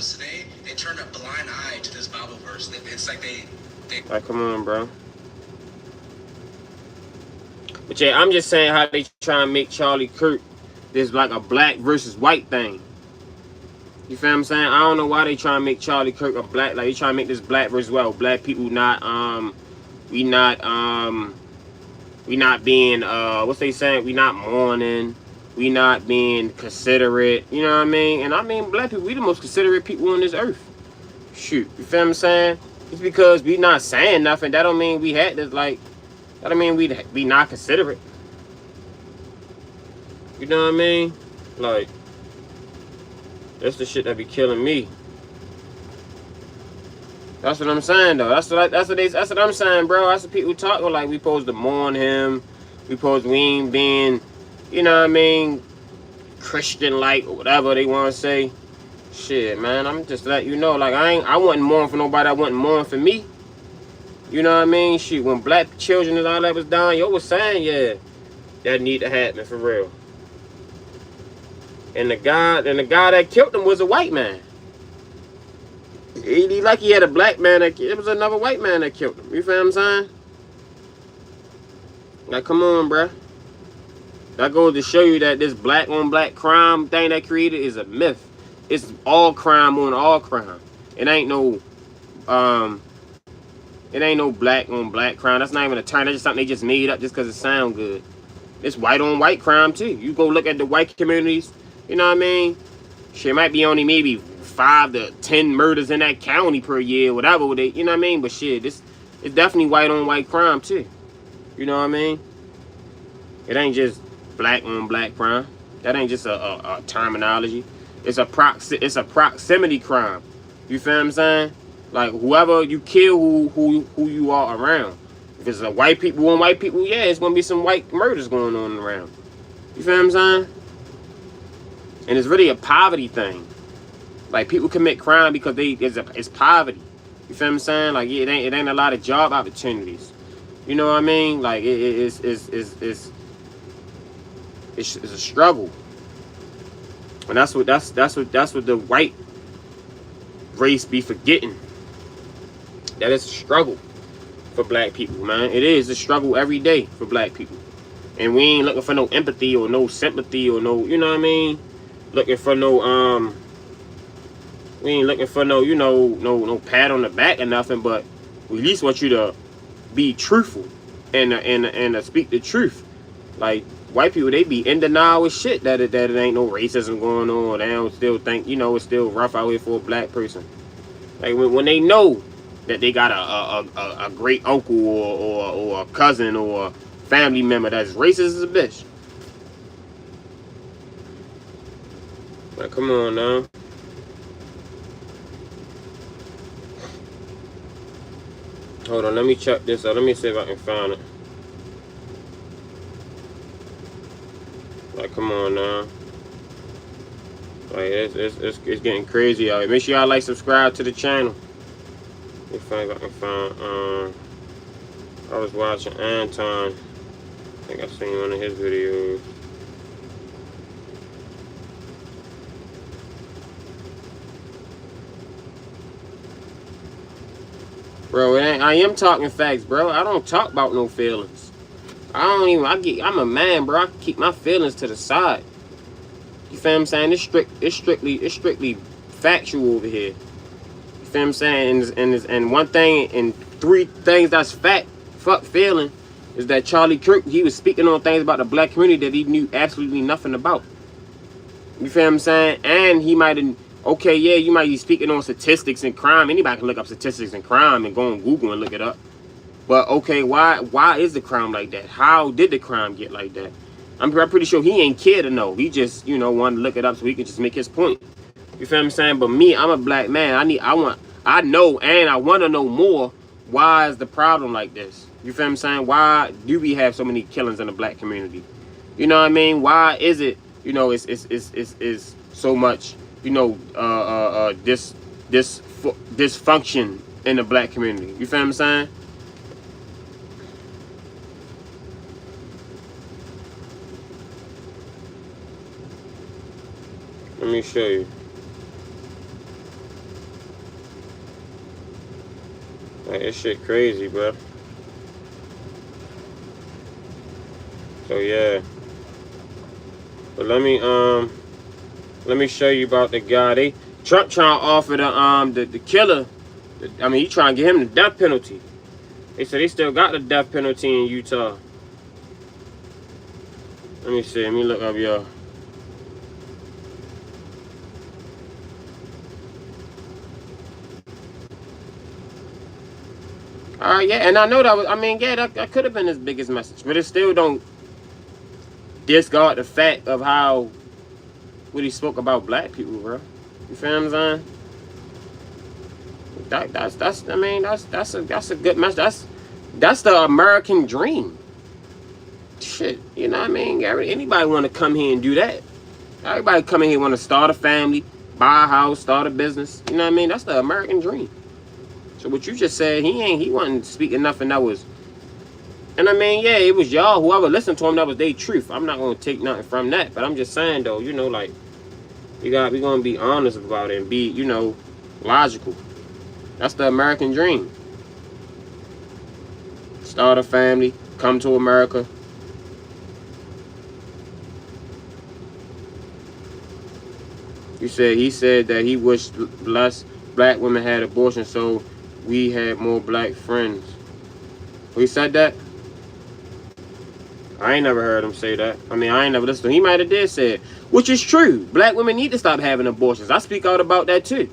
They turned a blind eye to this Bible verse. It's like they like, come on, bro. But yeah, I'm just saying how they try and make Charlie Kirk this like a black versus white thing. You feel what I'm saying? I don't know why they try and make Charlie Kirk a black, like they try and make this black versus white. Black people not we not being what's they saying? We not mourning. We not being considerate. You know what I mean? And I mean, black people, we the most considerate people on this earth. Shoot, you feel what I'm saying? It's because we not saying nothing. That don't mean we had this, like, that don't mean we not considerate. You know what I mean? Like, that's the shit that be killing me. That's what I'm saying, though. That's what I'm saying, bro. That's what people talking like. We supposed to mourn him. We ain't being, you know what I mean, Christian-like or whatever they want to say. Shit, man. I'm just letting you know, like, I wasn't mourning for nobody. I wasn't mourning for me. You know what I mean? Shit, when black children and all that was down, yo was saying, yeah, that need to happen for real. And the guy that killed him was a white man. He like he had a black man that it was another white man that killed him. You feel what I'm saying? Like, come on, bruh. That goes to show you that this black on black crime thing that created is a myth. It's all crime on all crime. It ain't no black on black crime. That's not even a term. That's just something they just made up just because it sound good. It's white on white crime too. You go look at the white communities, you know what I mean? Shit might be only maybe 5 to 10 murders in that county per year, whatever they, you know what I mean? But shit, it's definitely white on white crime too. You know what I mean? It ain't just black on black crime. That ain't just a terminology. It's a proximity crime. You feel what I'm saying? Like, whoever you kill, who you are around. If it's a white people on white people, yeah, it's gonna be some white murders going on around. You feel what I'm saying? And it's really a poverty thing. Like, people commit crime because it's poverty. You feel what I'm saying? Like, it ain't a lot of job opportunities. You know what I mean? Like, it's a struggle. And that's what the white race be forgetting. That it's a struggle for black people, man. It is a struggle every day for black people. And we ain't looking for no empathy or no sympathy or no, you know what I mean? Looking for no, we ain't looking for no, you know, no pat on the back or nothing, but we at least want you to be truthful and speak the truth. Like, white people, they be in denial with shit that it ain't no racism going on. They don't still think, you know, it's still rough out here for a black person. Like, when they know that they got a great uncle or a cousin or a family member that's racist as a bitch. Like, come on now. Hold on, let me check this out. Let me see if I can find it. Like, come on now. Like, it's getting crazy out here. Make sure y'all like, subscribe to the channel. Let me find if I can find. I was watching Anton. I think I seen one of his videos. Bro, I am talking facts, bro. I don't talk about no feelings. I'm a man, bro. I keep my feelings to the side. You feel what I'm saying? It's strictly factual over here. You feel what I'm saying? And one thing and three things that's fuck feeling is that Charlie Kirk, he was speaking on things about the black community that he knew absolutely nothing about. You feel what I'm saying? And he might have, okay, yeah, you might be speaking on statistics and crime. Anybody can look up statistics and crime and go on Google and look it up. But okay, why is the crime like that? How did the crime get like that? I'm pretty sure he ain't care to know. He just, you know, wanted to look it up so he could just make his point. You feel what I'm saying? But me, I'm a black man. I know and I want to know more. Why is the problem like this? You feel what I'm saying? Why do we have so many killings in the black community? You know what I mean? Why is it, you know, it's so much, you know, dysfunction in the black community? You feel what I'm saying? Let me show you. Like, this shit crazy, bro. So yeah. But let me show you about the guy. Trump trying to offer the killer. I mean, he trying to get him the death penalty. They said they still got the death penalty in Utah. Let me see. Let me look up, y'all. Yeah, and I know that was, I mean, yeah, that could have been his biggest message, but it still don't discard the fact of how, what he spoke about black people, bro. You feel what I'm saying? That's a good message. That's the American dream. Shit, you know what I mean? Anybody want to come here and do that? Everybody come in here want to start a family, buy a house, start a business. You know what I mean? That's the American dream. So what you just said, he wasn't speaking nothing that was, and I mean, yeah, it was y'all, whoever listened to him, that was their truth. I'm not gonna take nothing from that, but I'm just saying though, you know, like, we gonna be honest about it and be, you know, logical. That's the American dream. Start a family, come to America. He said that he wished less black women had abortion so we had more black friends. He said that? I ain't never heard him say that. I mean, I ain't never listened to him. He might have did say it, which is true. Black women need to stop having abortions. I speak out about that too.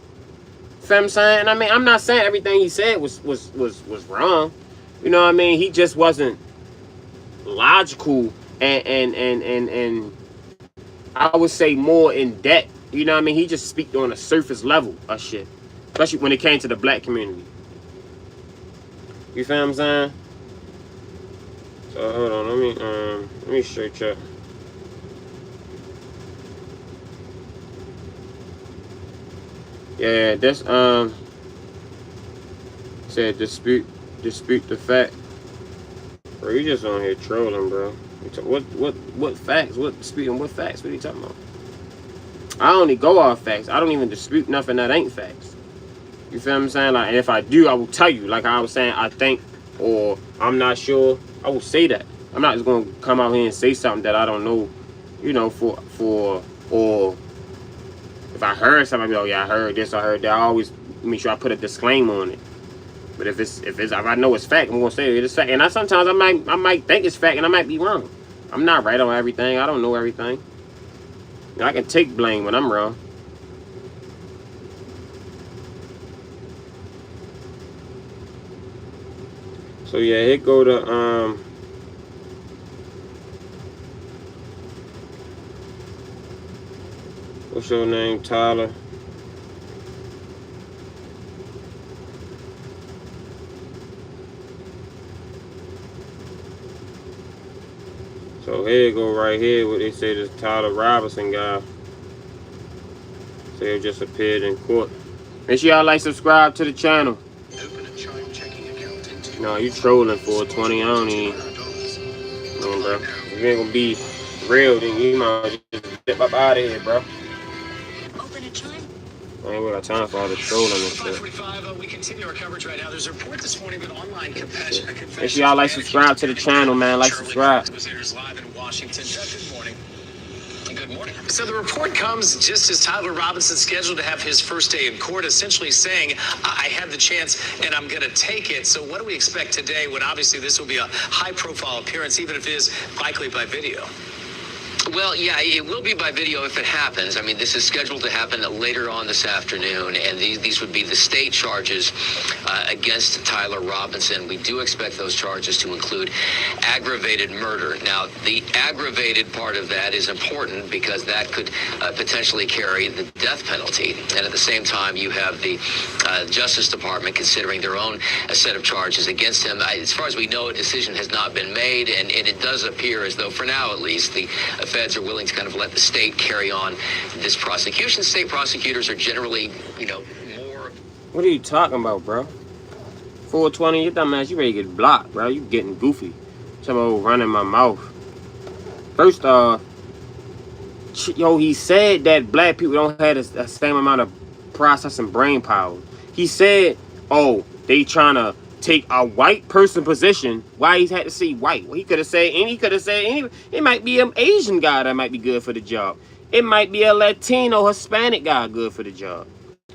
Feel what I'm saying? I mean, I'm not saying everything he said was wrong. You know what I mean? He just wasn't logical and I would say more in depth. You know what I mean? He just speak on a surface level of shit, especially when it came to the black community. You feel what I'm saying? So hold on, let me straight up. Yeah, this said dispute the fact. Bro, you just on here trolling, bro. What facts? What disputing? What facts? What are you talking about? I only go off facts. I don't even dispute nothing that ain't facts. You feel what I'm saying? Like, and if I do, I will tell you. Like I was saying, I think or I'm not sure. I will say that. I'm not just gonna come out here and say something that I don't know, you know, or if I heard something, I be like, oh yeah, I heard this, I heard that. I always make sure I put a disclaimer on it. But if I know it's fact, I'm gonna say it's fact. And sometimes I might think it's fact and I might be wrong. I'm not right on everything. I don't know everything. I can take blame when I'm wrong. So yeah, it go to what's your name, Tyler? So here it go right here, what they say this Tyler Robinson guy. Say it just appeared in court. Make sure y'all like, subscribe to the channel. No, you trolling for 20. I don't even. Come on, bro. If you ain't gonna be real, then you might as well just step up out of here, bro. I ain't got time for all the trolling and shit. We continue our coverage right now. There's a report this morning of an online confession. Make sure y'all like, subscribe to the channel, man. Like, subscribe. Live in Washington. Good morning. Good morning. So the report comes just as Tyler Robinson's scheduled to have his first day in court, essentially saying, I had the chance and I'm going to take it. So what do we expect today when obviously this will be a high-profile appearance, even if it is likely by video? Well, yeah, it will be by video if it happens. I mean, this is scheduled to happen later on this afternoon, and these would be the state charges against Tyler Robinson. We do expect those charges to include aggravated murder. Now, the aggravated part of that is important because that could potentially carry the death penalty. And at the same time, you have the Justice Department considering their own set of charges against him. As far as we know, a decision has not been made, and it does appear as though, for now at least, the feds are willing to kind of let the state carry on this prosecution. State prosecutors are generally, you know, more... What are you talking about, bro? 420, you dumb ass, you ready to get blocked, bro. You getting goofy. Some old running my mouth. First off, yo, he said that black people don't have the same amount of processing brain power. He said, oh, they trying to take a white person position. Why he had to say white? Well, he could have said any. It might be an Asian guy that might be good for the job. It might be a Latino, Hispanic guy good for the job.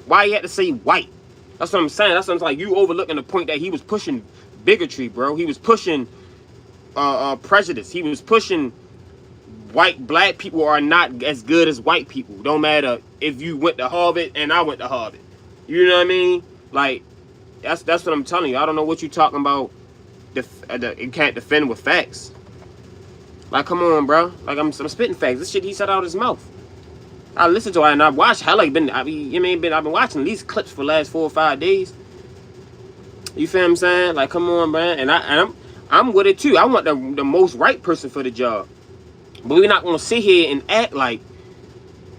Why he had to say white? That's what I'm saying. That's what I'm like. You overlooking the point that he was pushing bigotry, bro. He was pushing prejudice. He was pushing black people are not as good as white people. Don't matter if you went to Harvard and I went to Harvard. You know what I mean? Like, that's what I'm telling you. I don't know what you talking about. You can't defend with facts. Like, come on, bro. Like, I'm spitting facts. This shit he said out of his mouth. I listened to it and I watched. Hell, I've been watching these clips for the last 4 or 5 days. You feel what I'm saying? Like, come on, man. And I'm with it too. I want the most right person for the job. But we're not gonna sit here and act like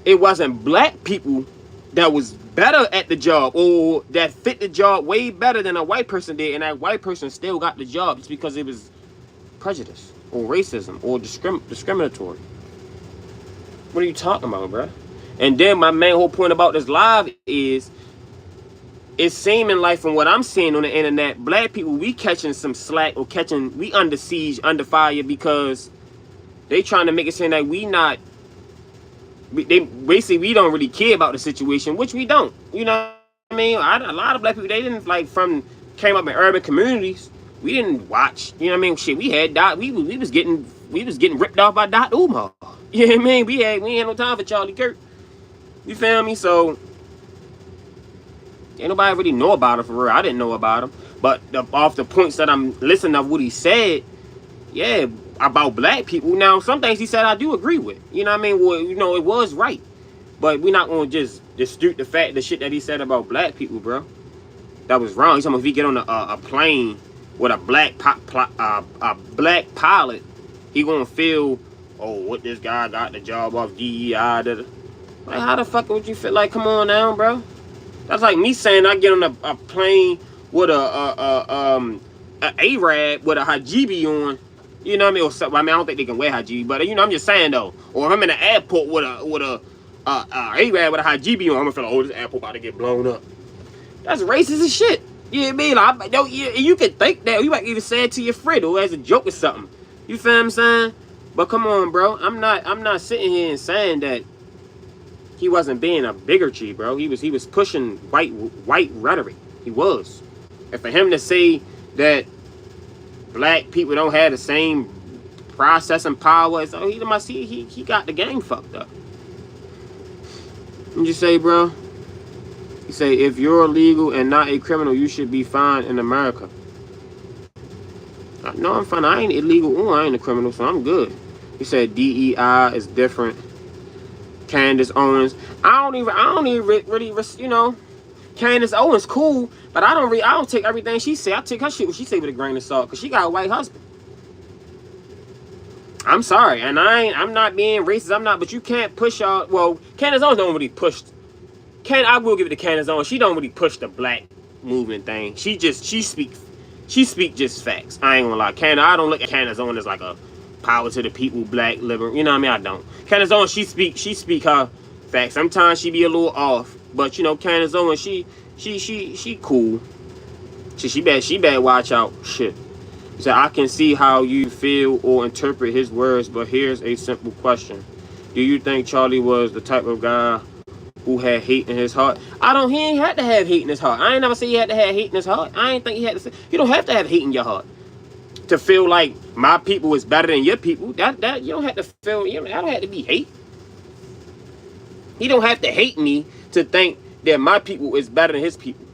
it wasn't black people that was better at the job or that fit the job way better than a white person did, and that white person still got the job just because it was prejudice or racism or discriminatory. What are you talking about, bro? And then my main whole point about this live is it's seeming like, from what I'm seeing on the internet, black people, we catching some slack or we under siege, under fire, because they trying to make it seem like we don't really care about the situation, which we don't. You know what I mean? A lot of black people, they didn't came up in urban communities. We didn't watch. You know what I mean? Shit, we was getting ripped off by Dr. Umar. You know what I mean? We ain't had no time for Charlie Kirk. You feel me? So ain't nobody really know about him for real. I didn't know about him, but off the points that I'm listening of what he said, yeah, about black people. Now, some things he said I do agree with. You know what I mean? Well, you know, it was right. But we're not going to just dispute the shit that he said about black people, bro. That was wrong. He's talking about if he get on a plane with a black pilot, he going to feel, oh, what this guy got the job off DEI. Like, how the fuck would you feel? Like, come on now, bro. That's like me saying I get on a plane with a Arab with a hijabi on. You know what I mean? Or something. I mean, I don't think they can wear hijabi, but you know, I'm just saying though. Or if I'm in the airport with a Arab with a hijabi on, I'm gonna feel like, oh, this airport about to get blown up. That's racist as shit. You know what I mean? Like, you can think that. You might even say it to your friend or as a joke or something. You feel what I'm saying? But come on, bro. I'm not sitting here and saying that he wasn't being a bigotry, bro. He was pushing white rhetoric. He was. And for him to say that black people don't have the same processing power, so he got the game fucked up. What you say, bro? You say, if you're illegal and not a criminal, you should be fine in America. No, I'm fine. I ain't illegal or I ain't a criminal, so I'm good. He said DEI is different. Candace Owens. I don't even really, you know, Candace Owens cool, but I don't take everything she say. I take her shit what she say with a grain of salt, cause she got a white husband. I'm sorry, and I'm not being racist. But you can't push y'all. Well, Candace Owens don't really push. I will give it to Candace Owens. She don't really push the black movement thing. She speak just facts. I ain't gonna lie. I don't look at Candace Owens as like a power to the people, black, liberal. You know what I mean? I don't. Candace Owens, she speak her facts. Sometimes she be a little off, but you know, Candace Owens, she cool. She better watch out. Shit. So I can see how you feel or interpret his words, but here's a simple question: do you think Charlie was the type of guy who had hate in his heart? He ain't had to have hate in his heart. I ain't never say he had to have hate in his heart. I ain't think he had to say. You don't have to have hate in your heart to feel like my people is better than your people. That you don't have to feel. I don't have to be hate. He don't have to hate me to think that my people is better than his people.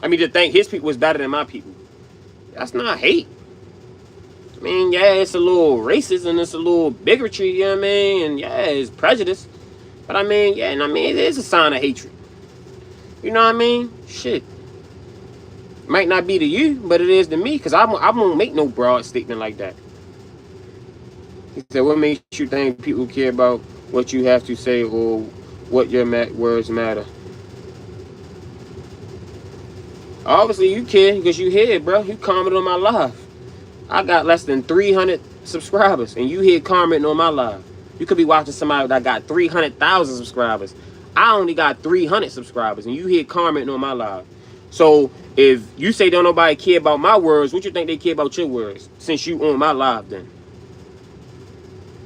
I mean, to think his people is better than my people. That's not hate. I mean, yeah, it's a little racist and it's a little bigotry, you know what I mean? And yeah, it's prejudice. But I mean, yeah, it is a sign of hatred. You know what I mean? Shit. Might not be to you, but it is to me, because I won't make no broad statement like that. He said, what makes you think people care about what you have to say or what your words matter? Obviously, you care because you here, bro. You commented on my live. I got less than 300 subscribers, and you here commenting on my live. You could be watching somebody that got 300,000 subscribers. I only got 300 subscribers, and you here commenting on my live. So if you say don't nobody care about my words, what you think they care about your words? Since you on my live, then.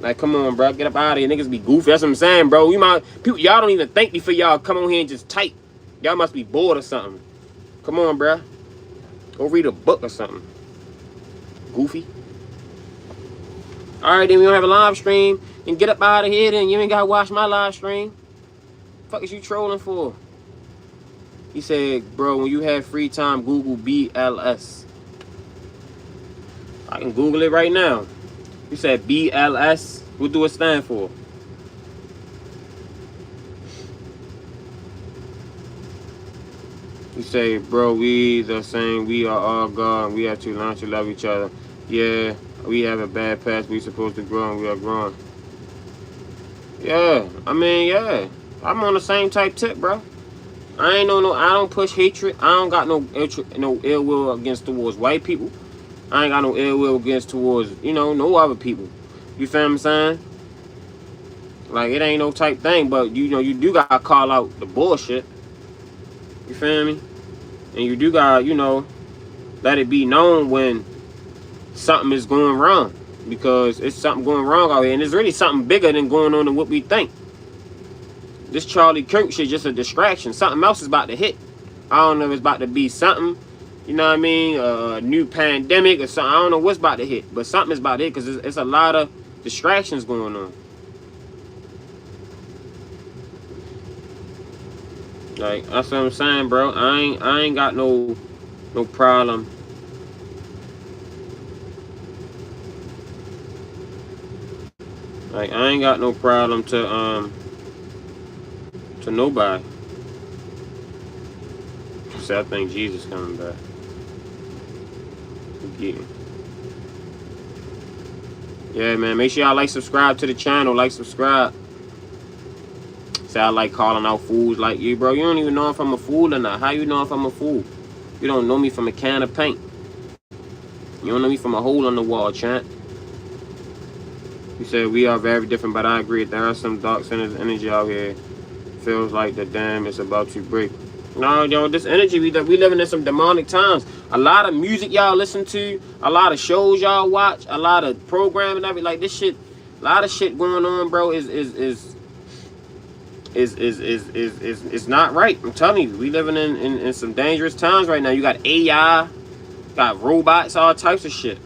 Like, come on, bro. Get up out of here. Niggas be goofy. That's what I'm saying, bro. Y'all don't even think before y'all come on here and just type. Y'all must be bored or something. Come on, bro. Go read a book or something. Goofy. Alright, then we don't have a live stream. And get up out of here, then. You ain't gotta watch my live stream. The fuck is you trolling for? He said, bro, when you have free time, Google BLS. I can Google it right now. You said BLS. What do it stand for? You say, bro, we the same. We are all God. We have to learn to love each other. Yeah, we have a bad past. We supposed to grow and we are growing. Yeah, I mean, yeah. I'm on the same type tip, bro. I don't push hatred. I don't got no ill will towards white people. I ain't got no ill will towards, no other people. You feel what I'm saying? Like, it ain't no type thing, but, you do gotta call out the bullshit. You feel me? And you do gotta, let it be known when something is going wrong. Because it's something going wrong out here. And it's really something bigger than going on than what we think. This Charlie Kirk shit just a distraction. Something else is about to hit. I don't know if it's about to be something, you know what I mean? A new pandemic or something. I don't know what's about to hit. But something is about to hit because it's a lot of distractions going on. Like, that's what I'm saying, bro. I ain't got no problem. Like, I ain't got no problem to nobody. So I think Jesus coming back. Yeah, man. Make sure y'all subscribe to the channel. Subscribe. Say I like calling out fools like you, bro. You don't even know if I'm a fool or not. How you know if I'm a fool? You don't know me from a can of paint. You don't know me from a hole on the wall, champ. You said we are very different, but I agree. There are some dark centers energy out here. Feels like the dam is about to break. No, yo, this energy, we living in some demonic times. A lot of music y'all listen to, a lot of shows y'all watch, a lot of programming, everything like this shit. A lot of shit going on, bro. Is not right. I'm telling you, we living in some dangerous times right now. You got AI, got robots, all types of shit.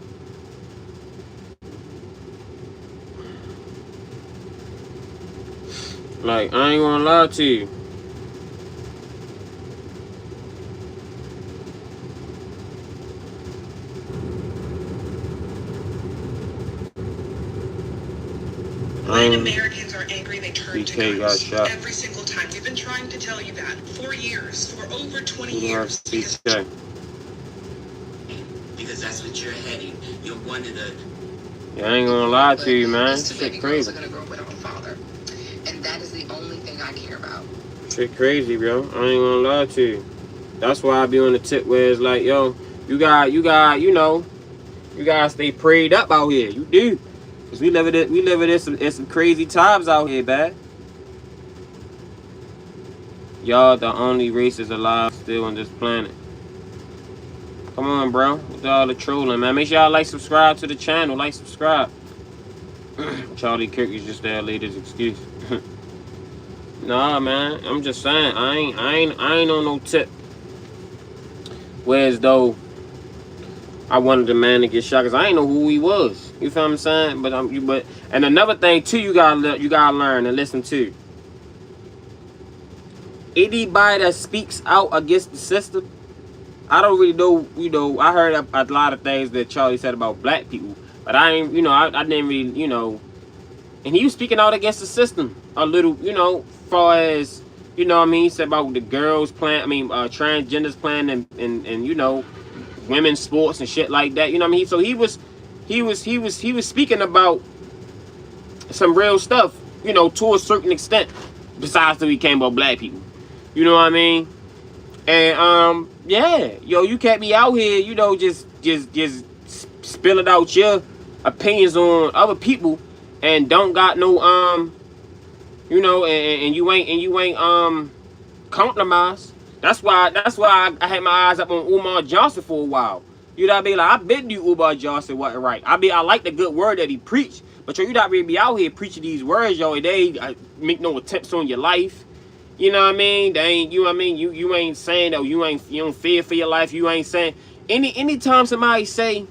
Like, I ain't gonna lie to you. When Americans are angry, they turn to guns. Shot. Every single time. We've been trying to tell you that for years, for over 20 years. Because that's what you're heading. You're one of the... Yeah, I ain't gonna lie to you, man. Shit crazy. Gonna grow without a father. And that is the only thing I care about. Shit crazy, bro. I ain't gonna lie to you. That's why I be on the tip where it's like, yo, you got, you know, you gotta stay prayed up out here. You do. Cause we live in some crazy times out here, man. Y'all the only races alive still on this planet. Come on, bro. With all the trolling, man. Make sure y'all like, subscribe to the channel. Like, subscribe. Charlie Kirk is just that lady's excuse. Nah, man. I'm just saying. I ain't on no tip. Whereas though I wanted the man to get shot, cause I ain't know who he was. You feel what I'm saying? But and another thing too, you gotta learn and listen to. Anybody that speaks out against the system, I don't really know. You know, I heard a lot of things that Charlie said about black people, but I ain't. You know, I didn't really. You know, and he was speaking out against the system a little. You know, far as you know, what I mean, he said about the girls playing. I mean, transgenders playing and you know, women's sports and shit like that. You know what I mean? So he was speaking about some real stuff, you know, to a certain extent, besides that he came about black people. You know what I mean? And yeah, yo, you can't be out here, you know, just spilling out your opinions on other people and don't got no you know, and you ain't compromised. That's why I had my eyes up on Umar Johnson for a while. You know what I mean? Like, I been knew Umar Johnson wasn't right. I like the good word that he preached, but yo, you not really be out here preaching these words, yo. They make no attempts on your life. You know what I mean? They ain't, you know what I mean? You ain't saying that you don't fear for your life. You ain't saying anytime somebody say,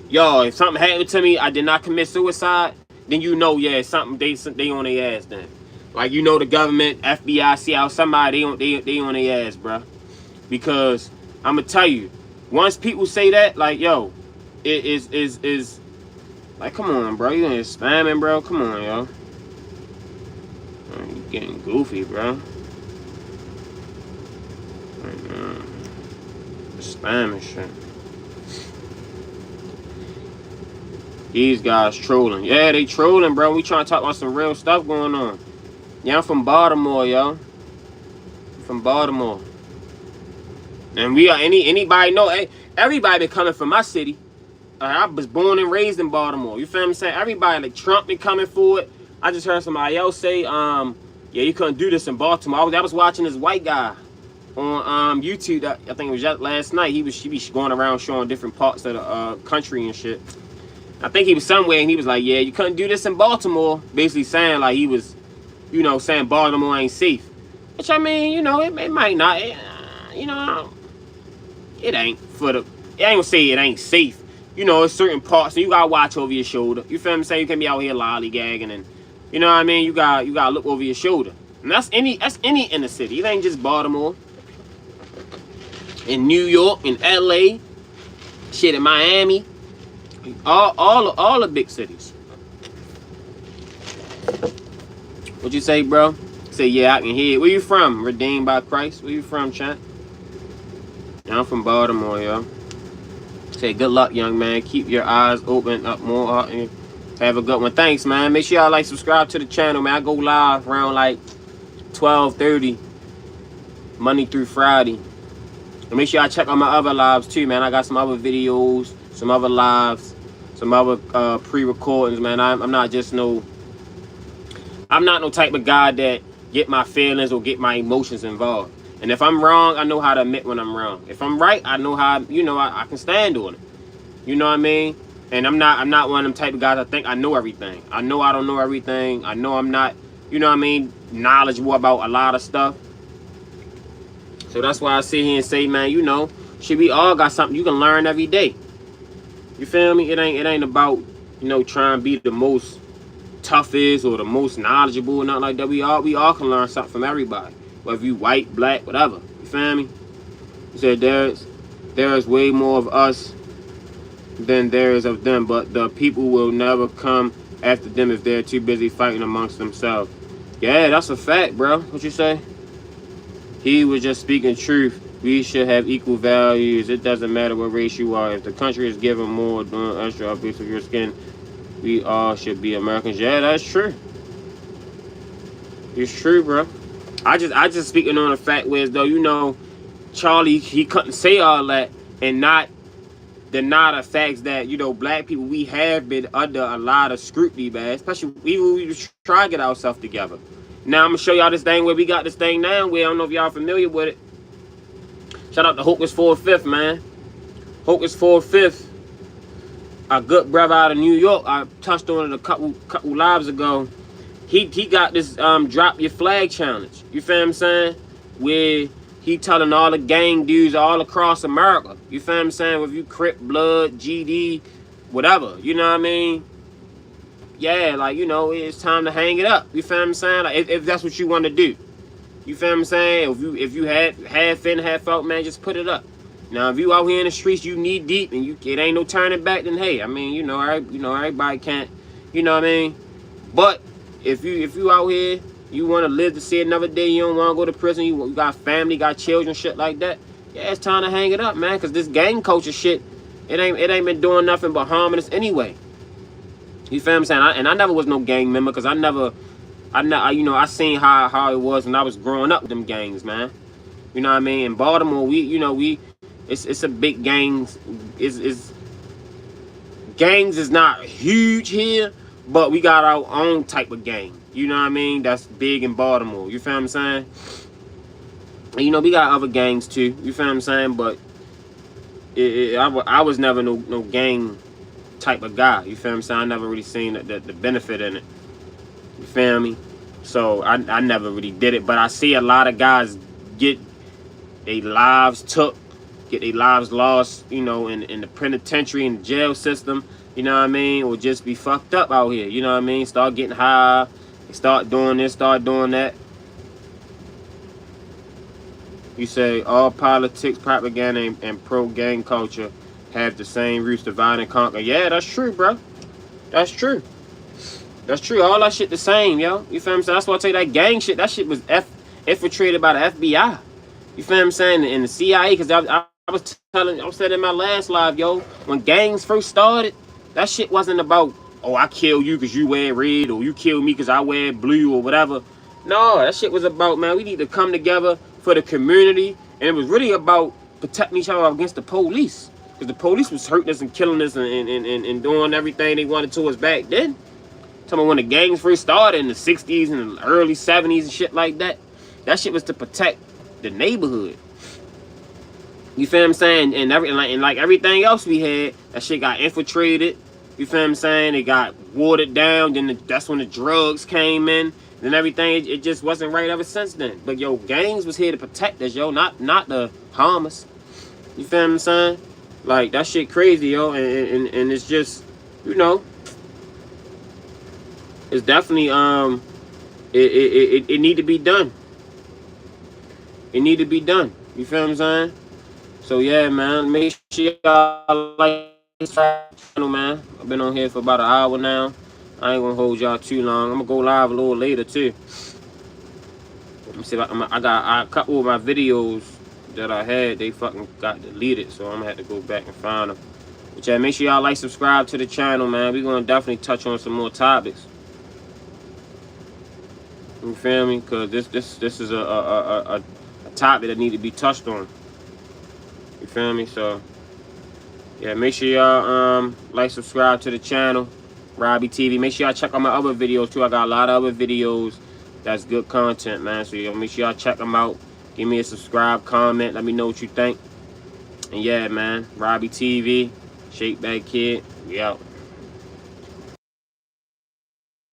yo, if something happened to me, I did not commit suicide, then you know, yeah, something they on their ass then. Like, you know, the government, FBI, CIA, somebody they on their ass, bro. Because I'ma tell you, once people say that, like, yo, it is like, come on, bro, you ain't spamming, bro. Come on, yo. You getting goofy, bro. Spamming shit. These guys trolling. Yeah, they trolling, bro. We trying to talk about some real stuff going on. Yeah, I'm from Baltimore, yo. I'm from Baltimore. And we are anybody know, everybody been coming from my city. I was born and raised in Baltimore. You feel what I'm saying? Everybody, like Trump been coming for it. I just heard somebody else say, yeah, you couldn't do this in Baltimore. I was watching this white guy on YouTube. I think it was just last night. He be going around showing different parts of the country and shit. I think he was somewhere and he was like, yeah, you couldn't do this in Baltimore. Basically saying like he was, you know, saying Baltimore ain't safe. Which, I mean, you know, it might not. You know, it ain't for the. I ain't gonna say it ain't safe. You know, it's certain parts, and you gotta watch over your shoulder. You feel what I'm saying? You can't be out here lollygagging, and you know what I mean. You gotta look over your shoulder, and that's any inner city. It ain't just Baltimore. In New York, in LA, shit, in Miami, all the big cities. What you say, bro? Say, yeah, I can hear it. Where you from? Redeemed by Christ. Where you from, chat? Yeah, I'm from Baltimore, yo. Say, good luck, young man. Keep your eyes open up more. And have a good one. Thanks, man. Make sure y'all like, subscribe to the channel, man. I go live around like 12:30, Monday through Friday. And make sure y'all check out my other lives too, man. I got some other videos, some other lives, some other pre-recordings, man. I'm not no type of guy that get my feelings or get my emotions involved. And if I'm wrong, I know how to admit when I'm wrong. If I'm right, I know how, you know, I can stand on it. You know what I mean? And I'm not one of them type of guys I think I know everything. I know I don't know everything. I know I'm not, you know what I mean, knowledgeable about a lot of stuff. So that's why I sit here and say, man, you know, shit, we all got something you can learn every day. You feel me? It ain't about, you know, trying to be the most toughest or the most knowledgeable or nothing like that. We all can learn something from everybody. Whether you white, black, whatever. You feel me? He said there is way more of us than there is of them, but the people will never come after them if they're too busy fighting amongst themselves. Yeah, that's a fact, bro. What you say? He was just speaking truth. We should have equal values. It doesn't matter what race you are. If the country is giving more, doing extra based of your skin, we all should be Americans. Yeah, that's true. It's true, bro. I just speaking on the fact where, though, you know, Charlie, he couldn't say all that and not deny the facts that, you know, black people, we have been under a lot of scrutiny, man. Especially even when we try to get ourselves together. Now I'm gonna show y'all this thing where we got this thing now. Where I don't know if y'all familiar with it. Shout out to Hocus 4/5, man. Hocus 4/5. A good brother out of New York. I touched on it a couple lives ago. He got this drop your flag challenge. You feel what I'm saying? Where he telling all the gang dudes all across America. You feel what I'm saying? If you Crip, Blood, GD, whatever. You know what I mean? Yeah, like, you know, it's time to hang it up. You feel what I'm saying? Like, if that's what you want to do. You feel what I'm saying? If you had fin, had felt, man, just put it up. Now, if you out here in the streets, you knee deep, and it ain't no turning back, then hey, I mean, you know, everybody can't, you know what I mean? But if you out here, you want to live to see another day, you don't want to go to prison, you got family, got children, shit like that, yeah, it's time to hang it up, man, because this gang culture shit, it ain't been doing nothing but harming us anyway. You feel what I'm saying? I never was no gang member, because you know, I seen how it was when I was growing up with them gangs, man. You know what I mean? In Baltimore, it's a big gangs. Gangs is not huge here, but we got our own type of gang. You know what I mean? That's big in Baltimore. You feel what I'm saying? And, you know, we got other gangs too. You feel what I'm saying? But I was never no gang type of guy. You feel what I'm saying? I never really seen the benefit in it. You feel me? So I never really did it. But I see a lot of guys get their lives took, get their lives lost, you know, in the penitentiary and the jail system, you know what I mean, or just be fucked up out here, you know what I mean, start getting high, start doing this, start doing that. You say all politics, propaganda, and pro-gang culture have the same roots, divide and conquer. Yeah, that's true, bro. That's true. That's true. All that shit the same, yo. You feel what I'm saying? That's why I tell you that gang shit, that shit was infiltrated by the FBI. You feel what I'm saying? And the CIA, because I was saying in my last live, yo, when gangs first started, that shit wasn't about, oh, I kill you because you wear red, or you kill me because I wear blue, or whatever. No, that shit was about, man, we need to come together for the community. And it was really about protecting each other against the police. Because the police was hurting us and killing us and doing everything they wanted to us back then. Talking about when the gangs first started in the 60s and the early 70s and shit like that. That shit was to protect the neighborhood. You feel what I'm saying? And like everything else we had, that shit got infiltrated. You feel what I'm saying? It got watered down. Then that's when the drugs came in. Then everything, it just wasn't right ever since then. But yo, gangs was here to protect us, yo, not to harm us. You feel what I'm saying? Like, that shit crazy, yo. And it's just, you know, it's definitely it need to be done. It need to be done. You feel what I'm saying? So yeah, man, make sure y'all like this channel, man. I've been on here for about an hour now. I ain't gonna hold y'all too long. I'm gonna go live a little later too. Let me see if I got a couple of my videos that I had, they fucking got deleted, so I'm gonna have to go back and find them. But yeah, make sure y'all like, subscribe to the channel, man. We're gonna definitely touch on some more topics. You feel me? Cause this is a topic that need to be touched on. You feel me? So yeah, make sure y'all like, subscribe to the channel, Robbie TV. Make sure y'all check out my other videos too. I got a lot of other videos That's good content, man. So y'all make sure y'all check them out. Give me a subscribe, comment. Let me know what you think. And yeah, man, Robbie TV, Shake That Kid. We out.